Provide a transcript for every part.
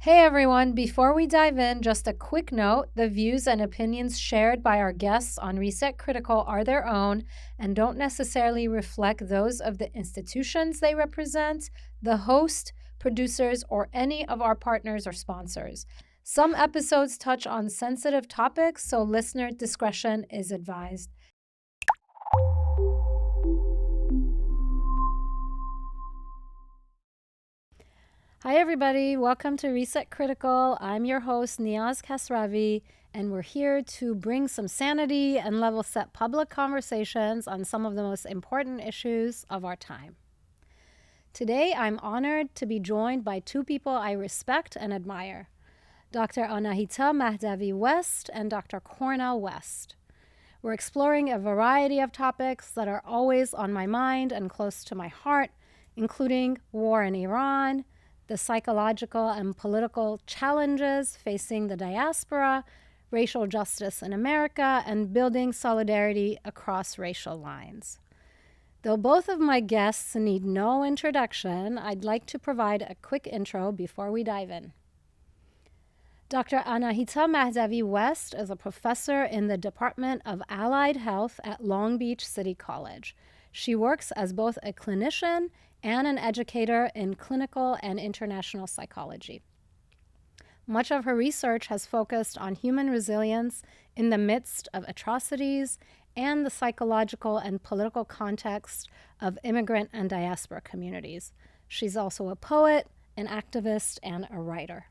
Hey everyone, before we dive in, just a quick note. The views and opinions shared by our guests on Reset Critical are their own and don't necessarily reflect those of the institutions they represent, the host, producers, or any of our partners or sponsors. Some episodes touch on sensitive topics, so listener discretion is advised. Hi, everybody. Welcome to Reset Critical. I'm your host, Niaz Kasravi, and we're here to bring some sanity and level set public conversations on some of the most important issues of our time. Today, I'm honored to be joined by two people I respect and admire, Dr. Anahita Mahdavi West and Dr. Cornel West. We're exploring a variety of topics that are always on my mind and close to my heart, including war in Iran, the psychological and political challenges facing the diaspora, racial justice in America, and building solidarity across racial lines. Though both of my guests need no introduction, I'd like to provide a quick intro before we dive in. Dr. Anahita Mahdavi West is a professor in the Department of Allied Health at Long Beach City College. She works as both a clinician and an educator in clinical and international psychology. Much of her research has focused on human resilience in the midst of atrocities and the psychological and political context of immigrant and diaspora communities. She's also a poet, an activist, and a writer.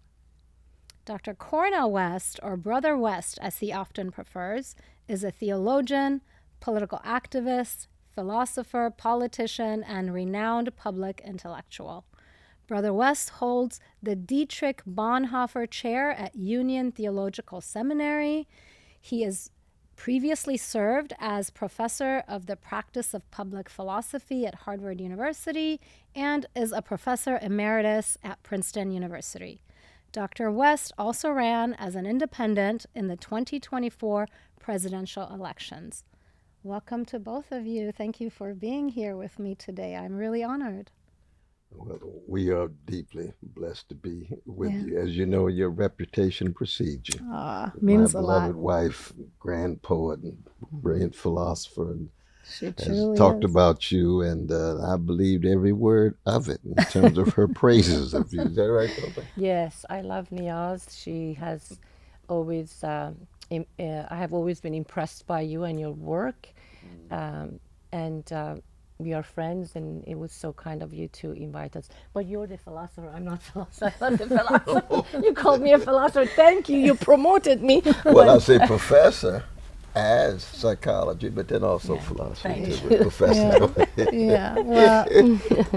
Dr. Cornel West, or Brother West as he often prefers, is a theologian, political activist, philosopher, politician, and renowned public intellectual. Brother West holds the Dietrich Bonhoeffer Chair at Union Theological Seminary. He has previously served as professor of the practice of public philosophy at Harvard University and is a professor emeritus at Princeton University. Dr. West also ran as an independent in the 2024 presidential elections. Welcome to both of you. Thank you for being here with me today. I'm really honored. Well, we are deeply blessed to be with you. As you know, your reputation precedes you. Means My a lot. beloved wife, grand poet and brilliant philosopher, and She has truly talked is. about you, and I believed every word of it in terms of her praises of you. Is that right, Papa? Yes, I love Niaz. She has always, I have always been impressed by you and your work. And we are friends, and it was so kind of you to invite us. But you're the philosopher. I'm not philosopher. I'm the philosopher. You called me a philosopher. Thank you. You promoted me. Well, I say professor as psychology, but then also philosophy. thank Too, with professor. Yeah.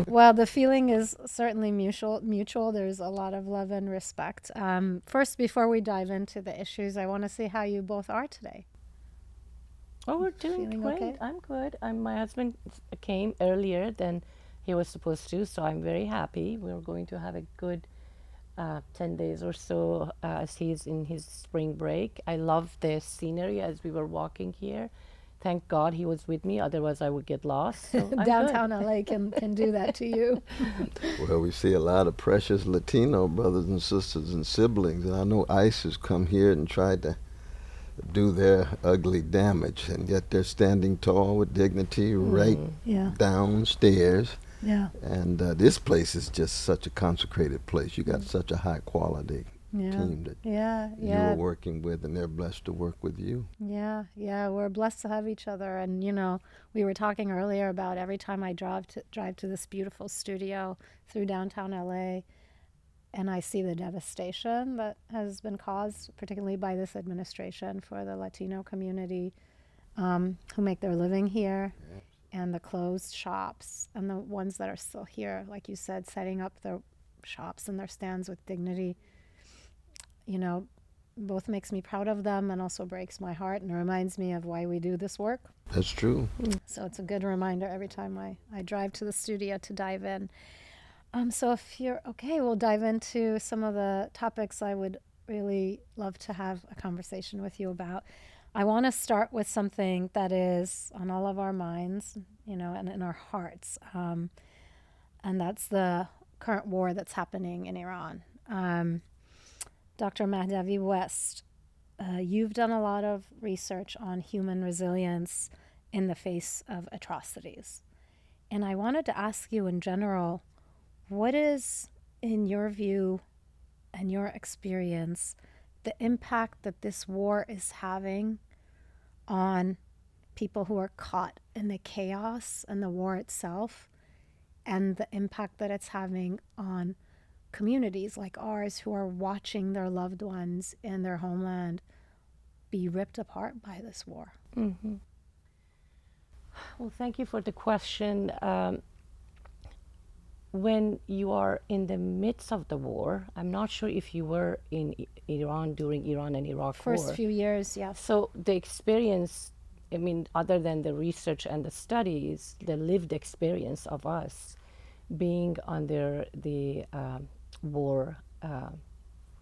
Well, the feeling is certainly mutual. There's a lot of love and respect. First, before we dive into the issues, I want to see how you both are today. Oh, we're doing Feeling great. okay? I'm good. My husband came earlier than he was supposed to, so I'm very happy. We're going to have a good 10 days or so as he's in his spring break. I love the scenery as we were walking here. Thank God he was with me, otherwise I would get lost. So I'm Downtown good. LA can do that to you. Well, we see a lot of precious Latino brothers and sisters and siblings, and I know ICE has come here and tried to do their ugly damage, and yet they're standing tall with dignity right Yeah. downstairs. Yeah. And this place is just such a consecrated place. You got such a high quality Yeah. team that Yeah. you Yeah. are working with, and they're blessed to work with you. Yeah, we're blessed to have each other. And we were talking earlier about every time I drive to this beautiful studio through downtown LA, and I see the devastation that has been caused, particularly by this administration, for the Latino community who make their living here, and the closed shops, and the ones that are still here, like you said, setting up their shops and their stands with dignity. Both makes me proud of them and also breaks my heart and reminds me of why we do this work. That's true. So it's a good reminder every time I drive to the studio to dive in. So if you're okay, we'll dive into some of the topics I would really love to have a conversation with you about. I want to start with something that is on all of our minds, and in our hearts. And that's the current war that's happening in Iran. Dr. Mahdavi West, you've done a lot of research on human resilience in the face of atrocities. And I wanted to ask you in general, what is, in your view and your experience, the impact that this war is having on people who are caught in the chaos and the war itself, and the impact that it's having on communities like ours who are watching their loved ones in their homeland be ripped apart by this war? Mm-hmm. Well, thank you for the question. When you are in the midst of the war, I'm not sure if you were in Iran during Iran and Iraq First war. few years, yeah. So the experience, I mean, other than the research and the studies, the lived experience of us being under the war,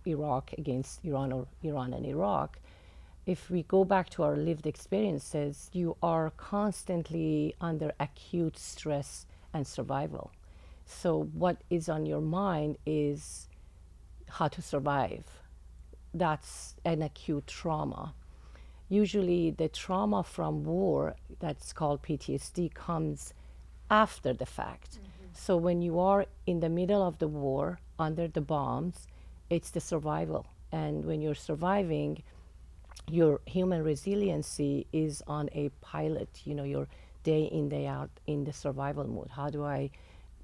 Iraq against Iran or Iran and Iraq, if we go back to our lived experiences, you are constantly under acute stress and survival. So what is on your mind is how to survive. That's an acute trauma. Usually the trauma from war, that's called PTSD, comes after the fact. So when you are in the middle of the war, under the bombs, it's the survival. And when you're surviving, your human resiliency is on a pilot. You're day in, day out in the survival mode. How do I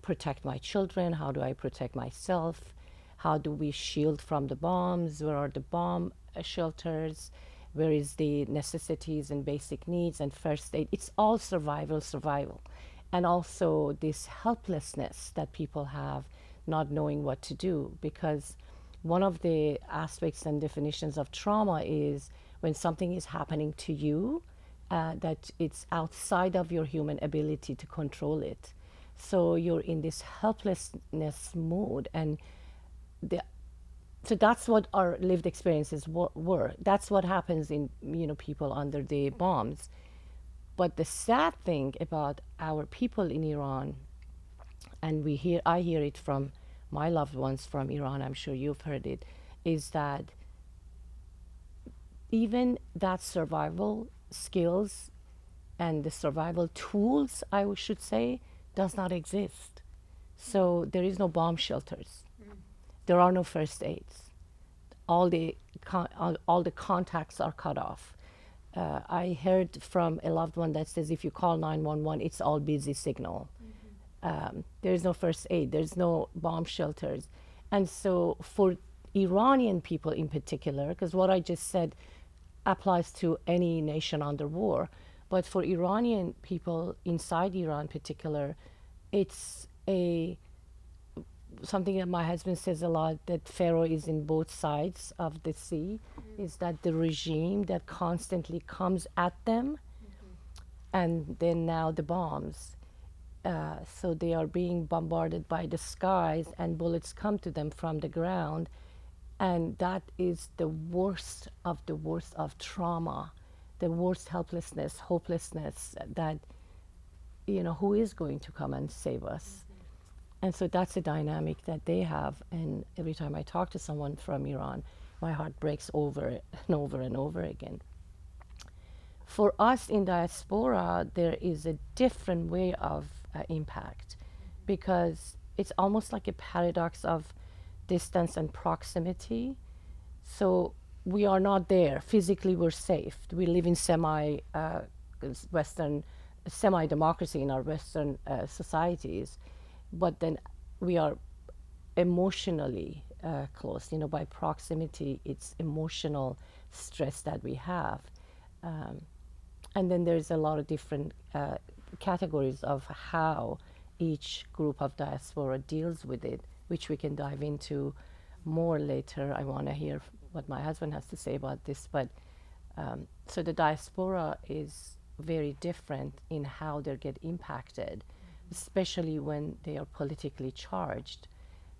protect my children? How do I protect myself? How do we shield from the bombs? Where are the bomb shelters? Where is the necessities and basic needs and first aid? It's all survival. And also this helplessness that people have, not knowing what to do. Because one of the aspects and definitions of trauma is when something is happening to you, that it's outside of your human ability to control it. So you're in this helplessness mode, and so that's what our lived experiences were. That's what happens in people under the bombs. But the sad thing about our people in Iran, and I hear it from my loved ones from Iran, I'm sure you've heard it, is that even that survival skills and the survival tools, I should say, does not exist. So there is no bomb shelters. There are no first aids. All the contacts are cut off. I heard from a loved one that says if you call 911, it's all busy signal. There's no first aid. There's no bomb shelters. And so for Iranian people in particular, because what I just said applies to any nation under war, but for Iranian people inside Iran in particular, it's something that my husband says a lot, that Pharaoh is in both sides of the sea, is that the regime that constantly comes at them, and then now the bombs. So they are being bombarded by the skies, and bullets come to them from the ground, and that is the worst of trauma, the worst helplessness, hopelessness, that who is going to come and save us? And so that's the dynamic that they have. And every time I talk to someone from Iran, my heart breaks over and over and over again. For us in diaspora, there is a different way of impact, because it's almost like a paradox of distance and proximity. So we are not there. Physically, we're safe. We live in semi-democracy in our Western societies. But then we are emotionally close. By proximity, it's emotional stress that we have. And then there's a lot of different categories of how each group of diaspora deals with it, which we can dive into more later. I want to hear what my husband has to say about this. But so the diaspora is very different in how they get impacted, especially when they are politically charged.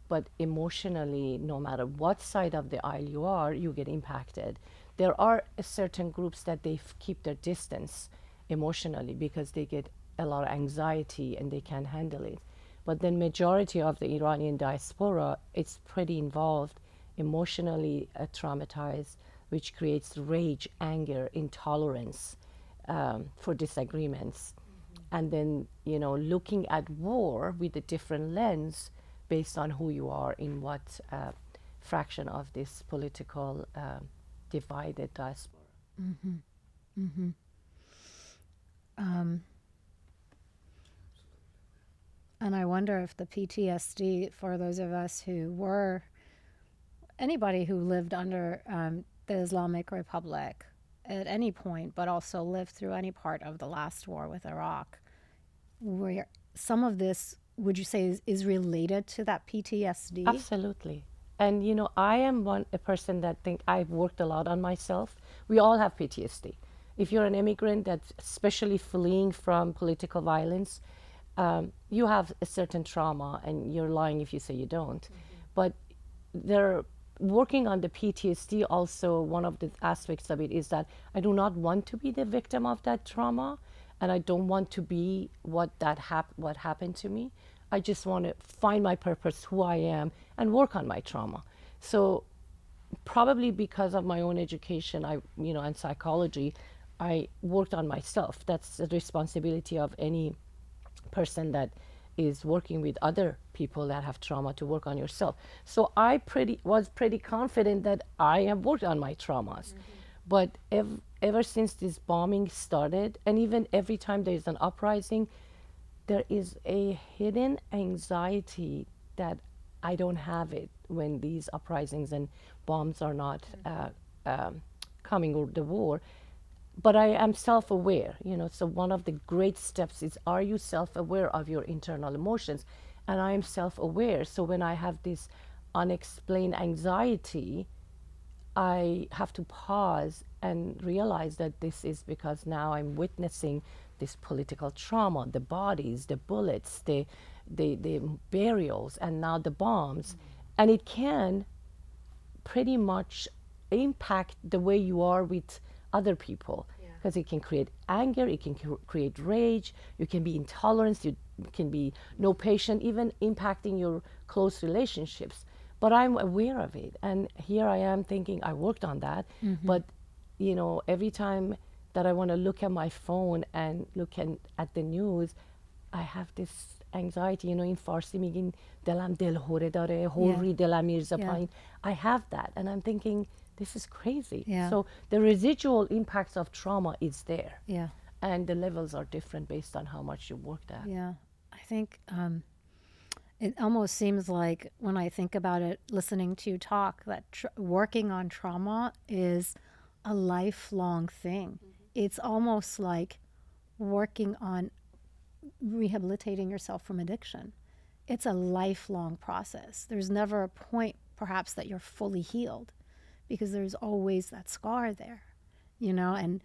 But emotionally, no matter what side of the aisle you are, you get impacted. There are certain groups that they keep their distance emotionally because they get a lot of anxiety and they can't handle it. But then majority of the Iranian diaspora, it's pretty involved emotionally traumatized, which creates rage, anger, intolerance for disagreements. And then, looking at war with a different lens based on who you are in what fraction of this political divided diaspora. And I wonder if the PTSD for those of us who were, anybody who lived under the Islamic Republic at any point, but also lived through any part of the last war with Iraq, where some of this, would you say, is related to that PTSD? Absolutely. And I am a person that think I've worked a lot on myself. We all have PTSD. If you're an immigrant that's especially fleeing from political violence, you have a certain trauma, and you're lying if you say you don't. But they're working on the PTSD. Also, one of the aspects of it is that I do not want to be the victim of that trauma, and I don't want to be what happened to me. I just want to find my purpose, who I am, and work on my trauma. So probably because of my own education, and psychology, I worked on myself. That's the responsibility of any person that is working with other people that have trauma, to work on yourself. So I was pretty confident that I have worked on my traumas. But ever since this bombing started, and even every time there's an uprising, there is a hidden anxiety that I don't have it when these uprisings and bombs are not coming, or the war. But I am self-aware, so one of the great steps is, are you self-aware of your internal emotions? And I am self-aware. So when I have this unexplained anxiety, I have to pause and realize that this is because now I'm witnessing this political trauma, the bodies, the bullets, the burials, and now the bombs. And it can pretty much impact the way you are with other people, because it can create anger, it can create rage, you can be intolerant, you can be no patient, even impacting your close relationships. But I'm aware of it, and here I am thinking I worked on that. But every time that I want to look at my phone and look at the news, I have this anxiety. In Farsi میگین دلم دلهوره داره هوری دلم میرزه پایین. I have that, and I'm thinking, this is crazy. So the residual impacts of trauma is there. And the levels are different based on how much you worked at. I think it almost seems like, when I think about it, listening to you talk, that working on trauma is a lifelong thing. It's almost like working on rehabilitating yourself from addiction. It's a lifelong process. There's never a point, perhaps, that you're fully healed, because there's always that scar there, and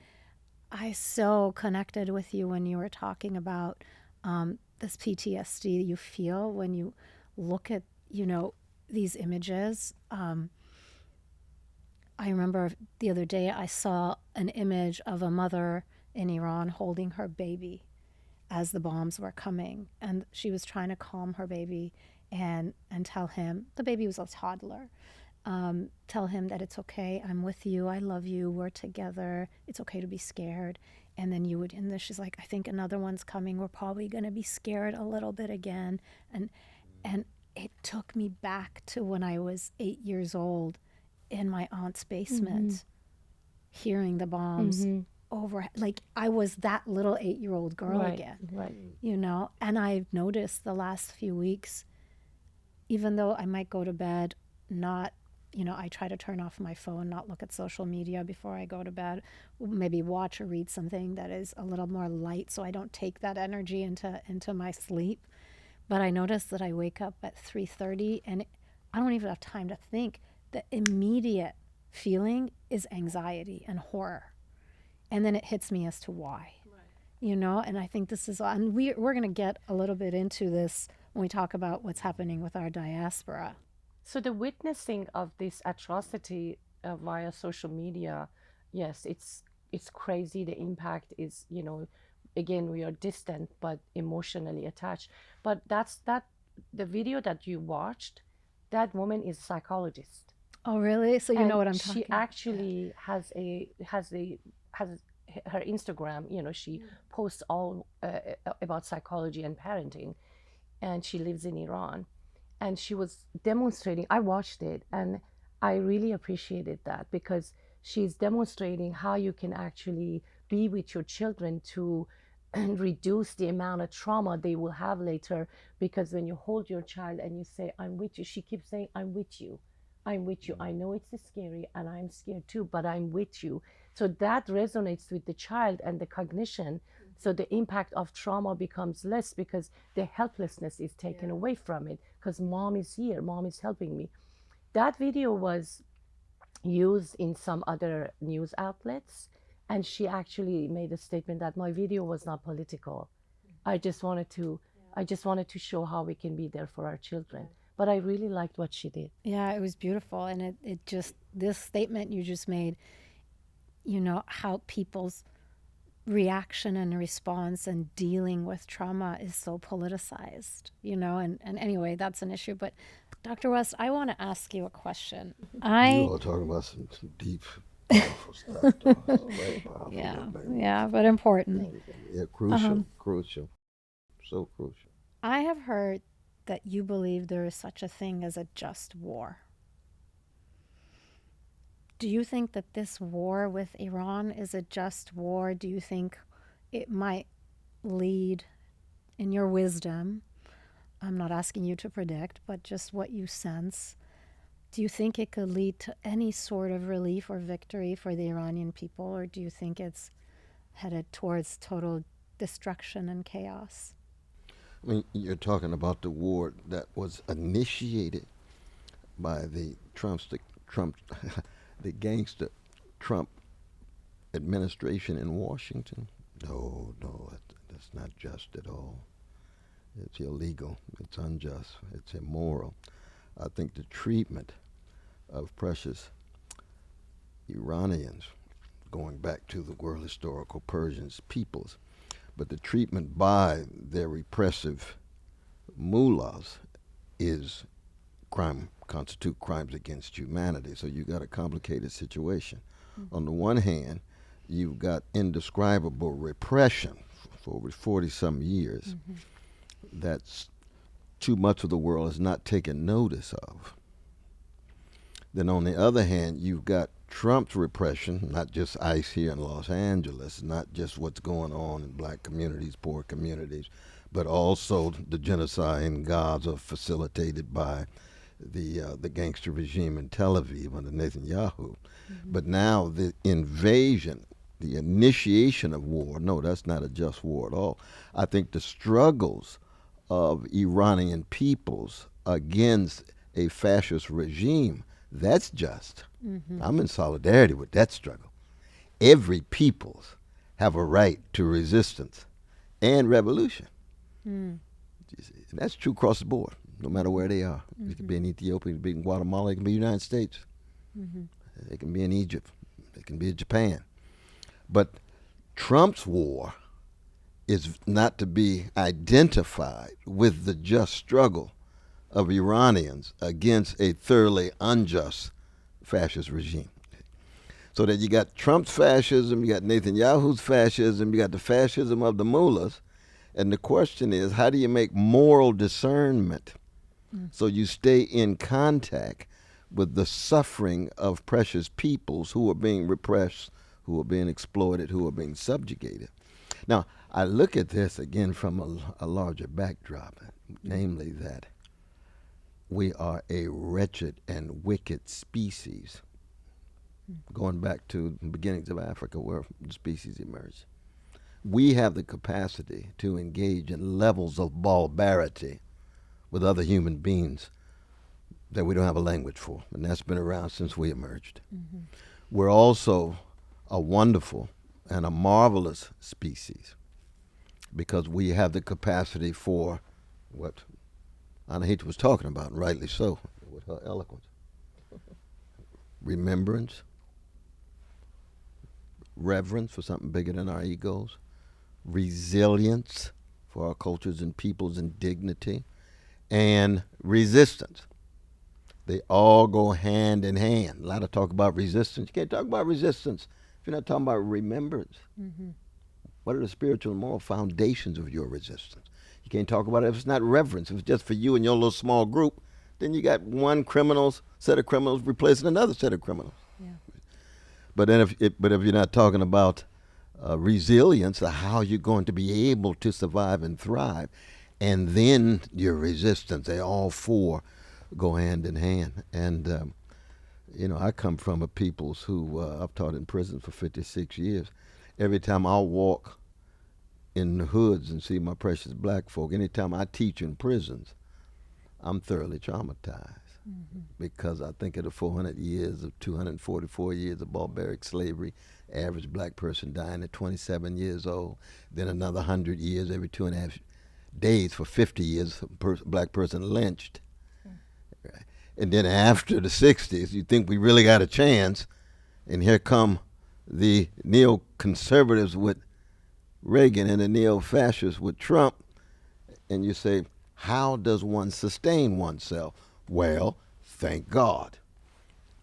I so connected with you when you were talking about this PTSD you feel when you look at, these images. I remember the other day I saw an image of a mother in Iran holding her baby as the bombs were coming, and she was trying to calm her baby and tell him, the baby was a toddler, tell him that it's okay, I'm with you, I love you, we're together, it's okay to be scared. And then she's like, I think another one's coming, we're probably going to be scared a little bit again. And it took me back to when I was 8 years old in my aunt's basement, hearing the bombs over, like I was that little 8-year-old girl again. And I've noticed the last few weeks, even though I might go to bed not, I try to turn off my phone, not look at social media before I go to bed, maybe watch or read something that is a little more light so I don't take that energy into my sleep. But I notice that I wake up at 3:30 and I don't even have time to think. The immediate feeling is anxiety and horror. And then it hits me as to why. And I think this is, and we're going to get a little bit into this when we talk about what's happening with our diaspora. So the witnessing of this atrocity via social media, yes, it's crazy. The impact is, again, we are distant but emotionally attached. But the video that you watched, that woman is a psychologist. Oh, really? So you know And what I'm she talking about. actually has her Instagram. You know, she posts all about psychology and parenting, and she lives in Iran. And she was demonstrating. I watched it, and I really appreciated that because she's demonstrating how you can actually be with your children to and reduce the amount of trauma they will have later. Because when you hold your child and you say, I'm with you, she keeps saying, I'm with you. I'm with you. I know it's scary and I'm scared too, but I'm with you. So that resonates with the child and the cognition. So the impact of trauma becomes less because the helplessness is taken away from it because mom is here, mom is helping me. That video was used in some other news outlets, and she actually made a statement that my video was not political. I just wanted to I just wanted to show how we can be there for our children. But I really liked what she did. Yeah, it was beautiful. And it just, this statement you just made, you know, how people's reaction and response and dealing with trauma is so politicized, you know, and anyway, that's an issue. But Dr. West, I want to ask you a question. You all talking about some deep, powerful stuff. Though. Very powerful. Yeah, Baby. yeah, but important. Yeah, crucial, so crucial. I have heard that you believe there is such a thing as a just war. Do you think that this war with Iran is a just war? Do you think it might lead, in your wisdom, I'm not asking you to predict, but just what you sense, do you think it could lead to any sort of relief or victory for the Iranian people, or do you think it's headed towards total destruction and chaos? I mean, you're talking about the war that was initiated by the the gangster Trump administration in Washington. No, that's not just at all. It's illegal. It's unjust. It's immoral. I think the treatment of precious Iranians, going back to the world historical Persians peoples, but the treatment by their repressive mullahs is constitute crimes against humanity. So you got a complicated situation. On the one hand, you've got indescribable repression for over 40-some years that's too much of the world has not taken notice of. Then on the other hand, you've got Trump's repression, not just ICE here in Los Angeles, not just what's going on in black communities, poor communities, but also the genocide in Gaza facilitated by the gangster regime in Tel Aviv under Netanyahu. But now the invasion, the initiation of war, no, that's not a just war at all. I think the struggles of Iranian peoples against a fascist regime, that's just. I'm in solidarity with that struggle. Every peoples have a right to resistance and revolution. And that's true across the board, no matter where they are. It could be in Ethiopia, it could be in Guatemala, it can be in the United States. It can be in Egypt, it can be in Japan. But Trump's war is not to be identified with the just struggle of Iranians against a thoroughly unjust fascist regime. So that you got Trump's fascism, you got Netanyahu's fascism, you got the fascism of the mullahs, and the question is, how do you make moral discernment so you stay in contact with the suffering of precious peoples who are being repressed, who are being exploited, who are being subjugated? Now, I look at this again from a larger backdrop, namely that we are a wretched and wicked species, going back to the beginnings of Africa where the species emerged. We have the capacity to engage in levels of barbarity with other human beings that we don't have a language for, and that's been around since we emerged. We're also a wonderful and a marvelous species because we have the capacity for what Anahita was talking about, and rightly so, with her eloquence. Remembrance, reverence for something bigger than our egos, resilience for our cultures and peoples and dignity, and resistance. They all go hand in hand. A lot of talk about resistance. You can't talk about resistance if you're not talking about remembrance. Mm-hmm. What are the spiritual and moral foundations of your resistance? You can't talk about it if it's not reverence. If it's just for you and your little small group, then you got one set of criminals replacing another set of criminals. Yeah. But then if you're not talking about resilience, how you're going to be able to survive and thrive, and then your resistance, they all four go hand in hand. And I come from a peoples who I've taught in prison for 56 years. Every time I walk in the hoods and see my precious black folk, anytime I teach in prisons, I'm thoroughly traumatized. Mm-hmm. Because I think of the 400 years of 244 years of barbaric slavery, average black person dying at 27 years old, then another 100 years every 2.5 days for 50 years, black person lynched. Mm-hmm. Right. And then after the 60s, you think we really got a chance, and here come the neoconservatives with Reagan and the neo-fascists with Trump, and you say, how does one sustain oneself? Well, thank God.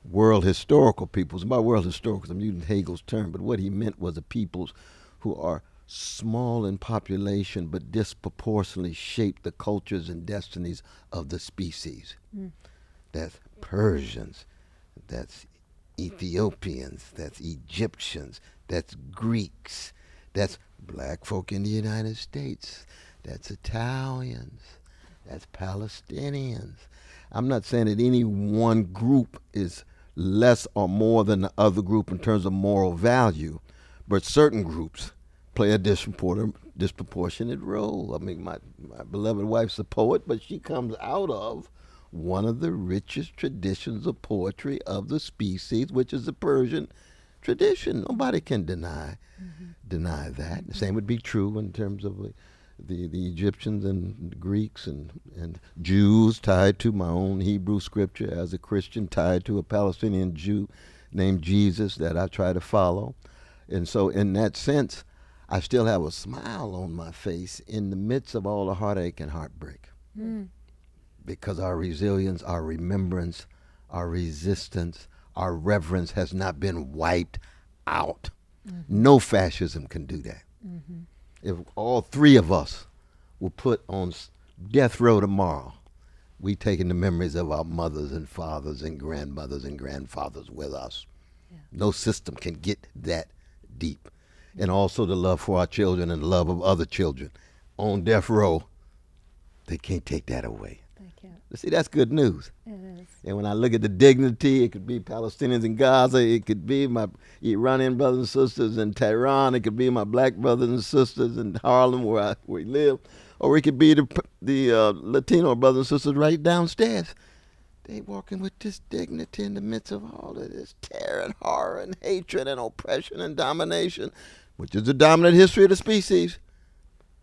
World historical peoples, and by world historical, I'm using Hegel's term, but what he meant was the peoples who are small in population but disproportionately shape the cultures and destinies of the species. Mm. That's Persians, that's Ethiopians, that's Egyptians, that's Greeks, that's black folk in the United States, that's Italians, that's Palestinians. I'm not saying that any one group is less or more than the other group in terms of moral value, but certain groups play a disproportionate role. I mean, my beloved wife's a poet, but she comes out of one of the richest traditions of poetry of the species, which is the Persian tradition. Nobody can deny that. The same would be true in terms of the Egyptians and the Greeks and Jews, tied to my own Hebrew scripture as a Christian, tied to a Palestinian Jew named Jesus that I try to follow. And so in that sense, I still have a smile on my face in the midst of all the heartache and heartbreak. Mm. Because our resilience, our remembrance, our resistance, our reverence has not been wiped out. Mm-hmm. No fascism can do that. Mm-hmm. If all three of us were put on death row tomorrow, we taking the memories of our mothers and fathers and grandmothers and grandfathers with us. Yeah. No system can get that deep. And also the love for our children and the love of other children. On death row, they can't take that away. They can't. See, that's good news. It is. And when I look at the dignity, it could be Palestinians in Gaza, it could be my Iranian brothers and sisters in Tehran, it could be my black brothers and sisters in Harlem where we live, or it could be the Latino brothers and sisters right downstairs. They walking with this dignity in the midst of all of this terror and horror and hatred and oppression and domination, which is the dominant history of the species.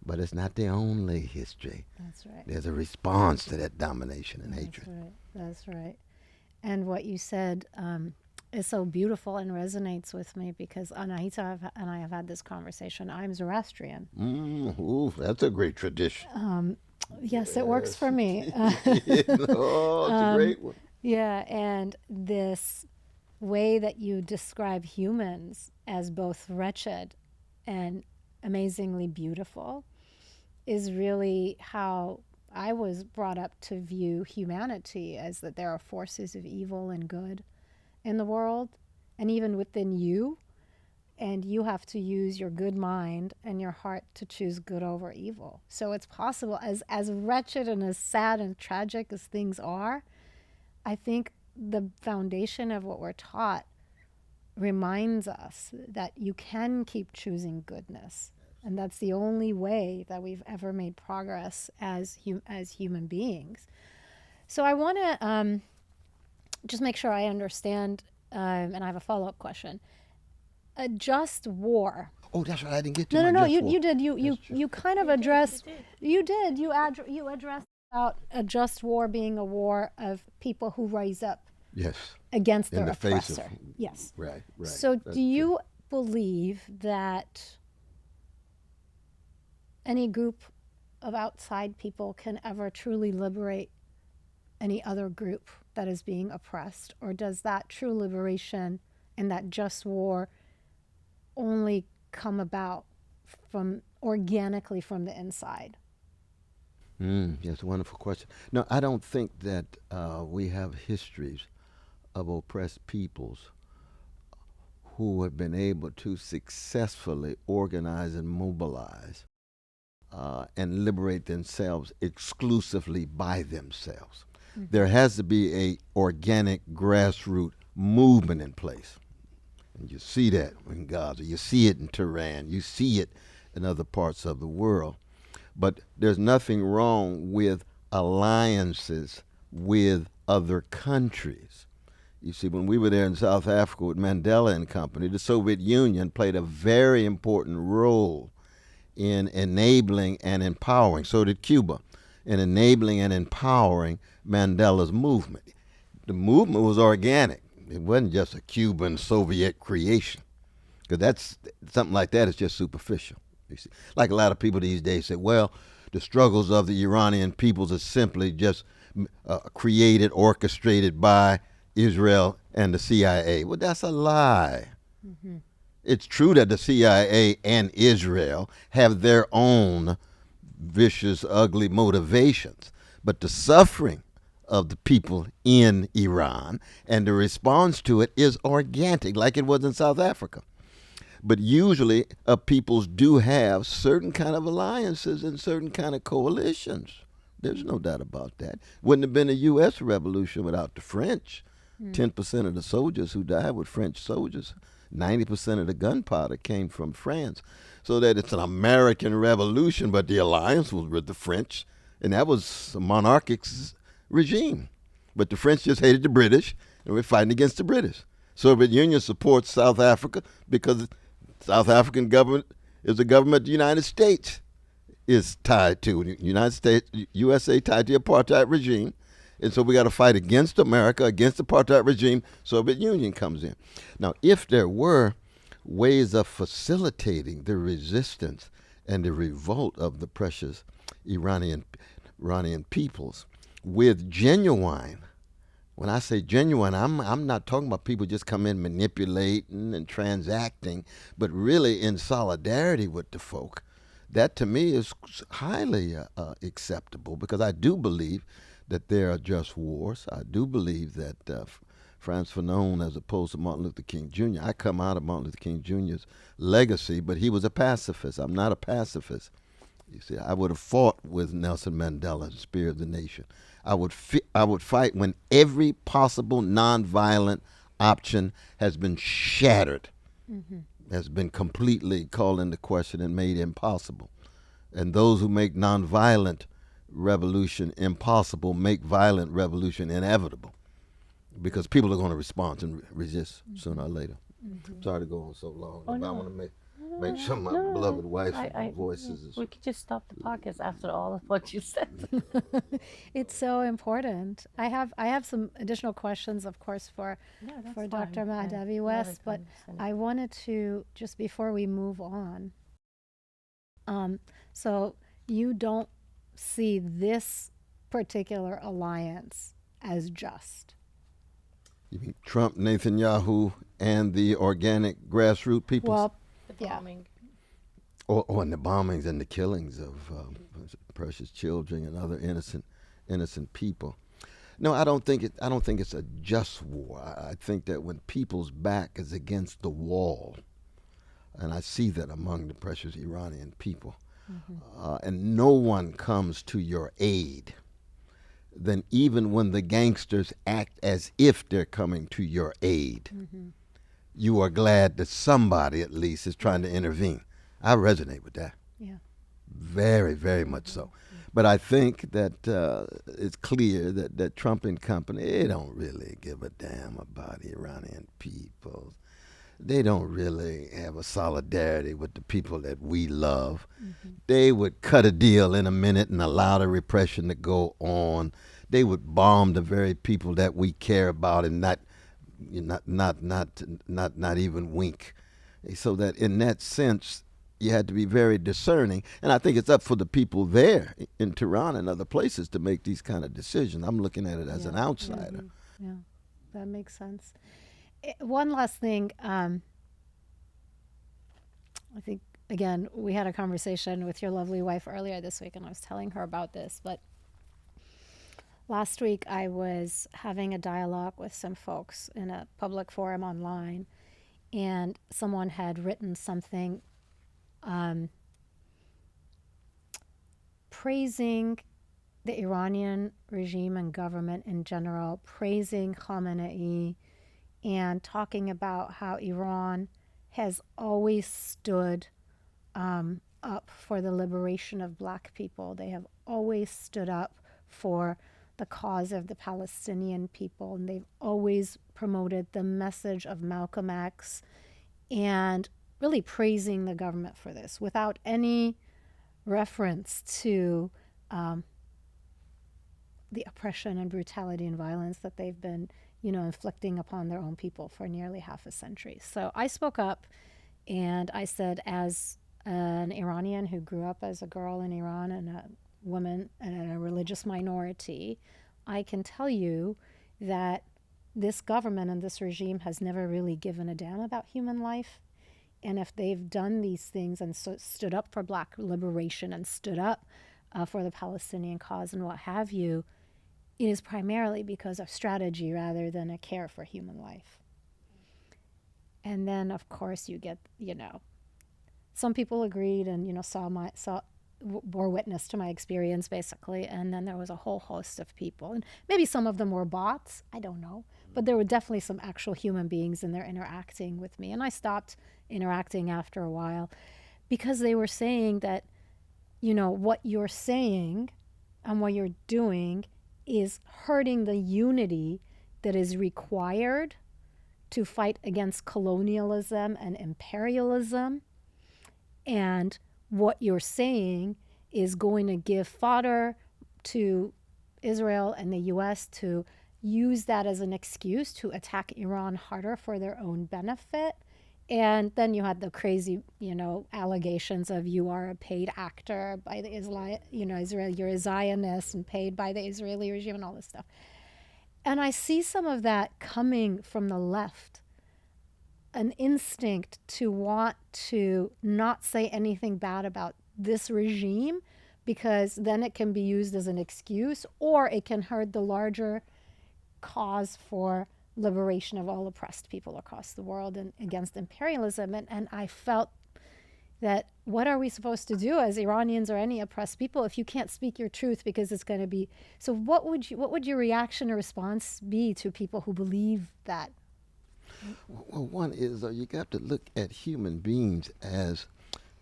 But it's not the only history. That's right. There's a response to that domination and hatred. Right. That's right. And what you said is so beautiful and resonates with me because Anahita and I have had this conversation. I'm Zoroastrian. Ooh, that's a great tradition. Yes, it works for me. It's a great one. Yeah, and this way that you describe humans as both wretched and amazingly beautiful is really how I was brought up to view humanity, as that there are forces of evil and good in the world and even within you, and you have to use your good mind and your heart to choose good over evil. So it's possible, as wretched and as sad and tragic as things are, I think the foundation of what we're taught reminds us that you can keep choosing goodness. And that's the only way that we've ever made progress as human beings. So I want to just make sure I understand, and I have a follow-up question. A just war. Oh, that's right. I didn't get to No. You did. You kind of addressed. You did. You addressed about a just war being a war of people who rise up. Yes. Against their oppressor. Yes. Right. So do you believe that any group of outside people can ever truly liberate any other group that is being oppressed? Or does that true liberation and that just war only come about from organically from the inside? Yes, a wonderful question. No, I don't think that we have histories of oppressed peoples who have been able to successfully organize and mobilize and liberate themselves exclusively by themselves. There has to be a organic grassroots movement in place. And you see that in Gaza, you see it in Tehran, you see it in other parts of the world. But there's nothing wrong with alliances with other countries. You see, when we were there in South Africa with Mandela and company, the Soviet Union played a very important role in enabling and empowering, so did Cuba, in enabling and empowering Mandela's movement. The movement was organic. It wasn't just a Cuban Soviet creation, because that's something like that is just superficial. You see, like a lot of people these days say, well, the struggles of the Iranian peoples are simply just created, orchestrated by Israel and the CIA. Well, that's a lie. It's true that the CIA and Israel have their own vicious, ugly motivations, but the suffering of the people in Iran and the response to it is organic, like it was in South Africa. But usually peoples do have certain kind of alliances and certain kind of coalitions. There's no doubt about that. Wouldn't have been a U.S. revolution without the French. 10% of the soldiers who died were French soldiers. 90% of the gunpowder came from France. So that it's an American revolution, but the alliance was with the French, and that was a monarchic regime. But the French just hated the British, and we're fighting against the British. Soviet Union supports South Africa because South African government is the government the United States is tied to. The United States, USA tied to the apartheid regime. And so we got to fight against America, against the apartheid regime. Soviet Union comes in. Now, if there were ways of facilitating the resistance and the revolt of the precious Iranian peoples with genuine, when I say genuine, I'm not talking about people just come in manipulating and transacting, but really in solidarity with the folk. That to me is highly acceptable, because I do believe that there are just wars. I do believe that Frantz Fanon, as opposed to Martin Luther King Jr., I come out of Martin Luther King Jr.'s legacy, but he was a pacifist. I'm not a pacifist. You see, I would have fought with Nelson Mandela, the spirit of the nation. I would fight when every possible nonviolent option has been shattered, has been completely called into question and made impossible. And those who make nonviolent revolution impossible make violent revolution inevitable, because people are going to respond and resist sooner or later. Sorry to go on so long, but I want to make sure my beloved wife's voice is. We could just stop the podcast after all of what you said. It's so important. I have some additional questions, of course, for Dr. Mahdavi West, but I wanted to, just before we move on, so you don't see this particular alliance as just? You mean Trump, Netanyahu, and the organic grassroots peoples? Well, The bombing. Or in the bombings and the killings of precious children and other innocent people. No, I don't think it's a just war. I think that when people's back is against the wall, and I see that among the precious Iranian people, and no one comes to your aid, then even when the gangsters act as if they're coming to your aid, you are glad that somebody at least is trying to intervene. I resonate with that. Yeah. Very, very much so. But I think that it's clear that Trump and company, they don't really give a damn about the Iranian people. They don't really have a solidarity with the people that we love. They would cut a deal in a minute and allow the repression to go on. They would bomb the very people that we care about and not even wink. So that in that sense, you had to be very discerning. And I think it's up for the people there in Tehran and other places to make these kind of decisions. I'm looking at it as an outsider. Yeah, that makes sense. One last thing. I think, again, we had a conversation with your lovely wife earlier this week, and I was telling her about this. But last week, I was having a dialogue with some folks in a public forum online, and someone had written something praising the Iranian regime and government in general, praising Khamenei, and talking about how Iran has always stood up for the liberation of black people. They have always stood up for the cause of the Palestinian people, and they've always promoted the message of Malcolm X, and really praising the government for this without any reference to the oppression and brutality and violence that they've been, inflicting upon their own people for nearly half a century. So I spoke up and I said, as an Iranian who grew up as a girl in Iran and a woman and a religious minority, I can tell you that this government and this regime has never really given a damn about human life. And if they've done these things and stood up for black liberation and stood up for the Palestinian cause and what have you, it is primarily because of strategy rather than a care for human life. And then, of course, you get, some people agreed and, bore witness to my experience, basically. And then there was a whole host of people. And maybe some of them were bots, I don't know. But there were definitely some actual human beings in there interacting with me. And I stopped interacting after a while because they were saying that, what you're saying and what you're doing is hurting the unity that is required to fight against colonialism and imperialism. And what you're saying is going to give fodder to Israel and the US to use that as an excuse to attack Iran harder for their own benefit. And then you had the crazy, allegations of you are a paid actor by the Israel, you're a Zionist and paid by the Israeli regime and all this stuff. And I see some of that coming from the left, an instinct to want to not say anything bad about this regime because then it can be used as an excuse, or it can hurt the larger cause for liberation of all oppressed people across the world and against imperialism. And I felt that what are we supposed to do as Iranians or any oppressed people if you can't speak your truth because it's going to be... So what would your reaction or response be to people who believe that? Well, one is you got to look at human beings as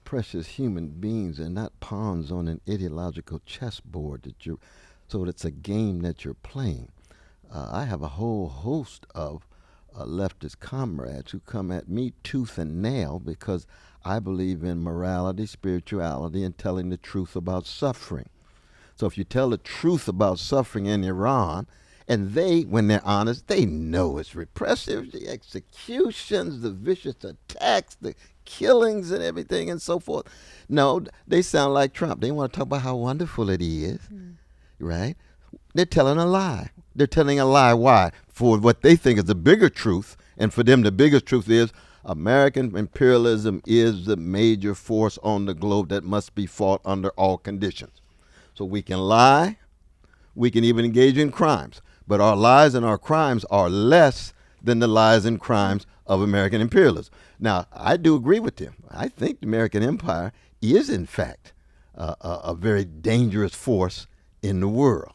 precious human beings and not pawns on an ideological chessboard so it's a game that you're playing. I have a whole host of leftist comrades who come at me tooth and nail because I believe in morality, spirituality, and telling the truth about suffering. So if you tell the truth about suffering in Iran, and they, when they're honest, they know it's repressive, the executions, the vicious attacks, the killings and everything and so forth. No, they sound like Trump. They want to talk about how wonderful it is, right? They're telling a lie. They're telling a lie. Why? For what they think is the bigger truth. And for them, the biggest truth is American imperialism is the major force on the globe that must be fought under all conditions. So we can lie. We can even engage in crimes. But our lies and our crimes are less than the lies and crimes of American imperialism. Now, I do agree with them. I think the American empire is, in fact, a very dangerous force in the world.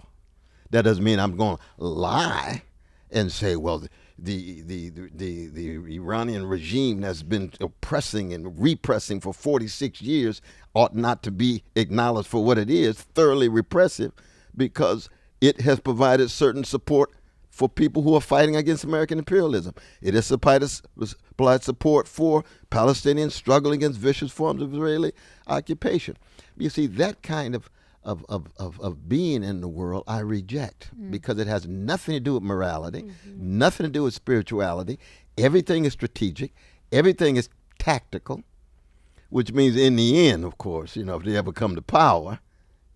That doesn't mean I'm going to lie and say, well, the Iranian regime that's been oppressing and repressing for 46 years ought not to be acknowledged for what it is, thoroughly repressive, because it has provided certain support for people who are fighting against American imperialism. It has supplied support for Palestinians struggling against vicious forms of Israeli occupation. You see, that kind of being in the world I reject because it has nothing to do with morality, nothing to do with spirituality. Everything is strategic. Everything is tactical, which means in the end, of course, if they ever come to power,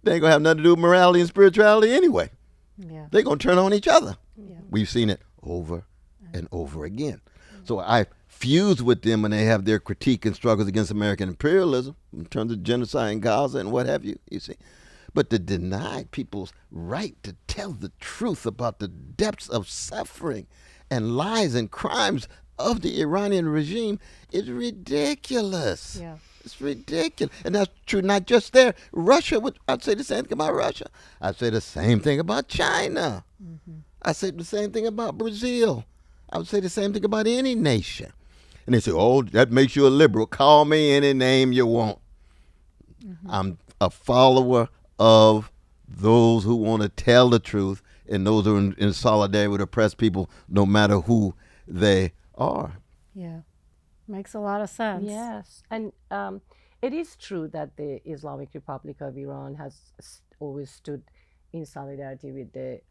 they ain't going to have nothing to do with morality and spirituality anyway. Yeah. They're going to turn on each other. Yeah. We've seen it over and over again. So I fuse with them when they have their critique and struggles against American imperialism in terms of genocide in Gaza and what have you, you see. But to deny people's right to tell the truth about the depths of suffering and lies and crimes of the Iranian regime is ridiculous. Yeah. It's ridiculous. And that's true not just there. Russia, I'd say the same thing about Russia. I'd say the same thing about China. I say the same thing about Brazil. I would say the same thing about any nation. And they say, oh, that makes you a liberal. Call me any name you want. I'm a follower of those who want to tell the truth and those who are in solidarity with oppressed people, no matter who they are. Yeah. Makes a lot of sense. Yes, and it is true that the Islamic Republic of Iran has always stood in solidarity with the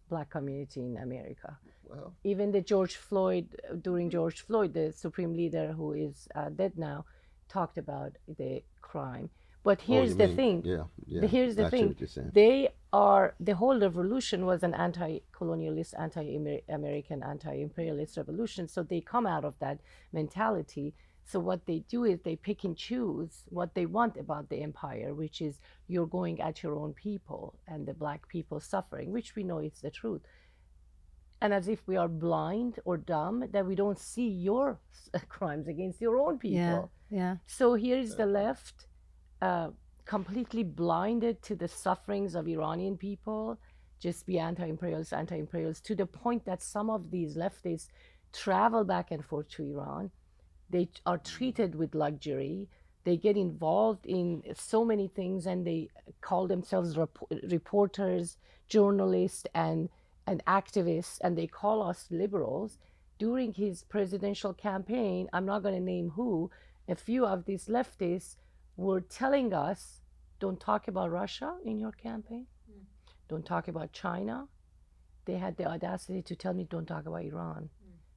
black community in America. Well, Even during George Floyd, the supreme leader who is dead now, talked about the crime. But here's the thing. Yeah. Here's the I see thing. what you're saying. The whole revolution was an anti-colonialist, anti-American, anti-imperialist revolution. So they come out of that mentality. So what they do is they pick and choose what they want about the empire, which is you're going at your own people and the black people suffering, which we know is the truth. And as if we are blind or dumb that we don't see your crimes against your own people. Yeah. So here is the left completely blinded to the sufferings of Iranian people, just be anti-imperialist, to the point that some of these leftists travel back and forth to Iran. They are treated with luxury. They get involved in so many things, and they call themselves reporters, journalists, and activists, and they call us liberals. During his presidential campaign, I'm not going to name who, a few of these leftists were telling us, don't talk about Russia in your campaign. Don't talk about China. They had the audacity to tell me, don't talk about Iran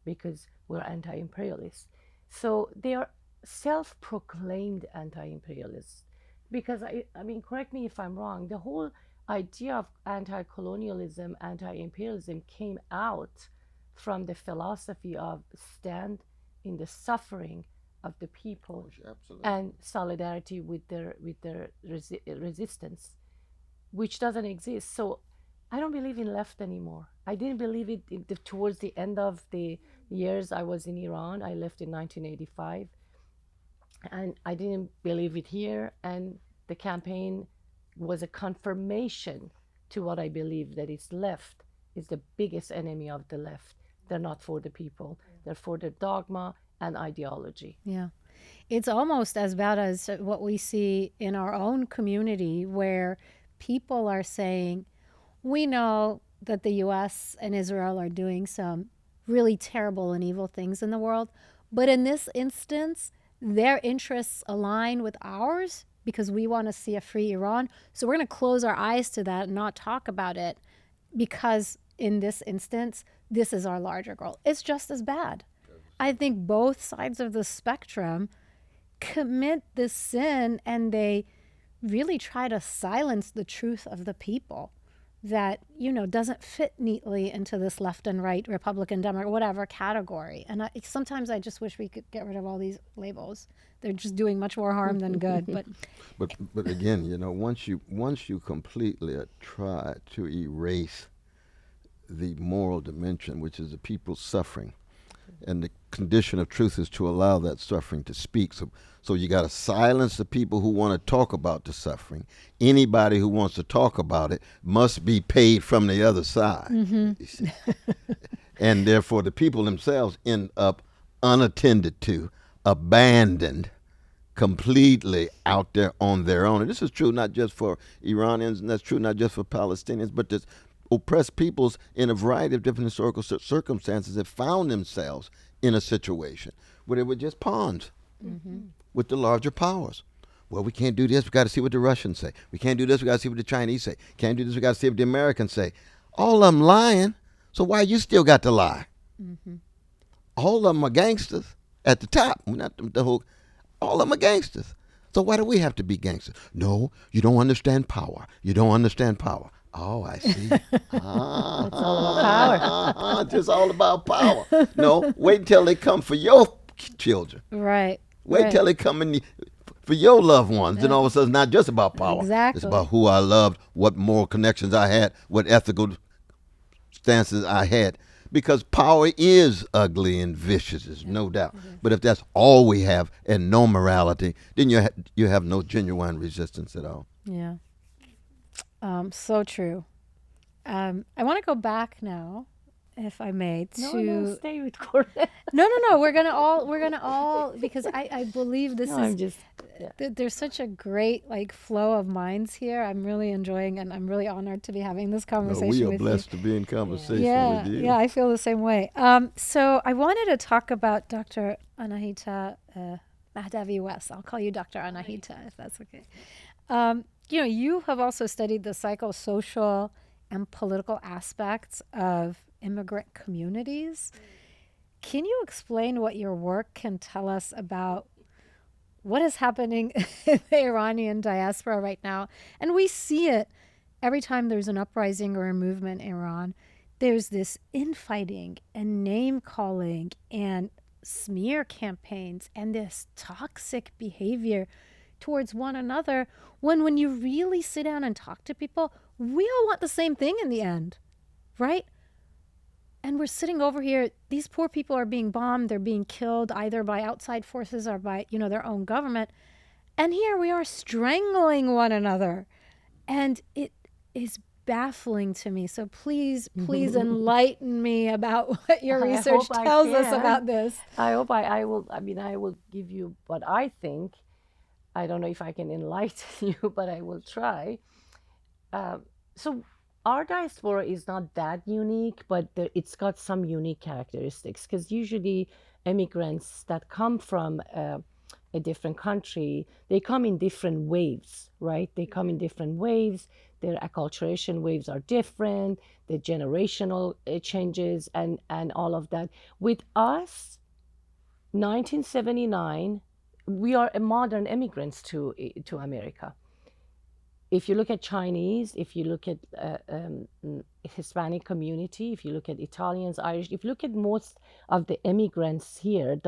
because we're anti-imperialists. So they are self-proclaimed anti-imperialists. Because, I mean, correct me if I'm wrong, the whole idea of anti-colonialism, anti-imperialism came out from the philosophy of stand in the suffering of the people and solidarity with their resistance, which doesn't exist. So I don't believe in left anymore. I didn't believe it towards the end of the years I was in Iran. I left in 1985, and I didn't believe it here. And the campaign was a confirmation to what I believe, that is left is the biggest enemy of the left. They're not for the people. They're for their dogma and ideology. Yeah. It's almost as bad as what we see in our own community, where people are saying, we know that the US and Israel are doing some really terrible and evil things in the world, but in this instance, their interests align with ours because we want to see a free Iran. So we're going to close our eyes to that and not talk about it because in this instance, this is our larger goal. It's just as bad. I think both sides of the spectrum commit this sin, and they really try to silence the truth of the people that, you know, doesn't fit neatly into this left and right, Republican, Democrat, whatever category. And sometimes I just wish we could get rid of all these labels. They're just doing much more harm than good. But again, you know, once you completely try to erase the moral dimension, which is the people's suffering, and the condition of truth is to allow that suffering to speak. So you got to silence the people who want to talk about the suffering. Anybody who wants to talk about it must be paid from the other side. Mm-hmm. And therefore the people themselves end up unattended to, abandoned, completely out there on their own. And this is true not just for Iranians, and that's true not just for Palestinians, but there's oppressed peoples in a variety of different historical circumstances have found themselves in a situation where they were just pawns with the larger powers. Well, we can't do this. We got to see what the Russians say. We can't do this. We got to see what the Chinese say. Can't do this. We got to see what the Americans say. All of them lying. So why you still got to lie? All of them are gangsters at the top. We're not the whole. All of them are gangsters. So why do we have to be gangsters? No, you don't understand power. You don't understand power. Oh, I see. Ah, It's all about power. just all about power. No, wait until they come for your children. Right. Wait Right. till they come in for your loved ones. And all of a sudden, it's not just about power. It's Exactly. about who I loved, what moral connections I had, what ethical stances I had. Because power is ugly and vicious, there's no doubt. But if that's all we have and no morality, then you have no genuine resistance at all. Yeah. So true. I want to go back now, if I may, to No, stay with Cornell. no. We're gonna all because I believe this No, is I'm just, yeah. there's such a great like flow of minds here. I'm really enjoying and I'm really honored to be having this No, conversation we are with blessed to be in conversation yeah, with you. yeah, I feel the same way. So I wanted to talk about Dr. Anahita Mahdavi West. I'll call you Dr. Anahita if that's okay. You have also studied the psychosocial and political aspects of immigrant communities. Can you explain what your work can tell us about what is happening in the Iranian diaspora right now? And we see it every time there's an uprising or a movement in Iran. There's this infighting and name calling and smear campaigns and this toxic behavior towards one another when you really sit down and talk to people, we all want the same thing in the end, right? And we're sitting over here, these poor people are being bombed, they're being killed either by outside forces or by, their own government. And here we are strangling one another. And it is baffling to me. So please enlighten me about what your I research hope I tells us can. about this. I hope I will give you what I think. I don't know if I can enlighten you, but I will try. So our diaspora is not that unique, but it's got some unique characteristics because usually immigrants that come from a different country, they come in different waves, right? They come in different waves. Their acculturation waves are different, the generational changes and all of that. With us, 1979, we are a modern immigrants to America. If you look at Chinese, if you look at Hispanic community, if you look at Italians, Irish, if you look at most of the immigrants here,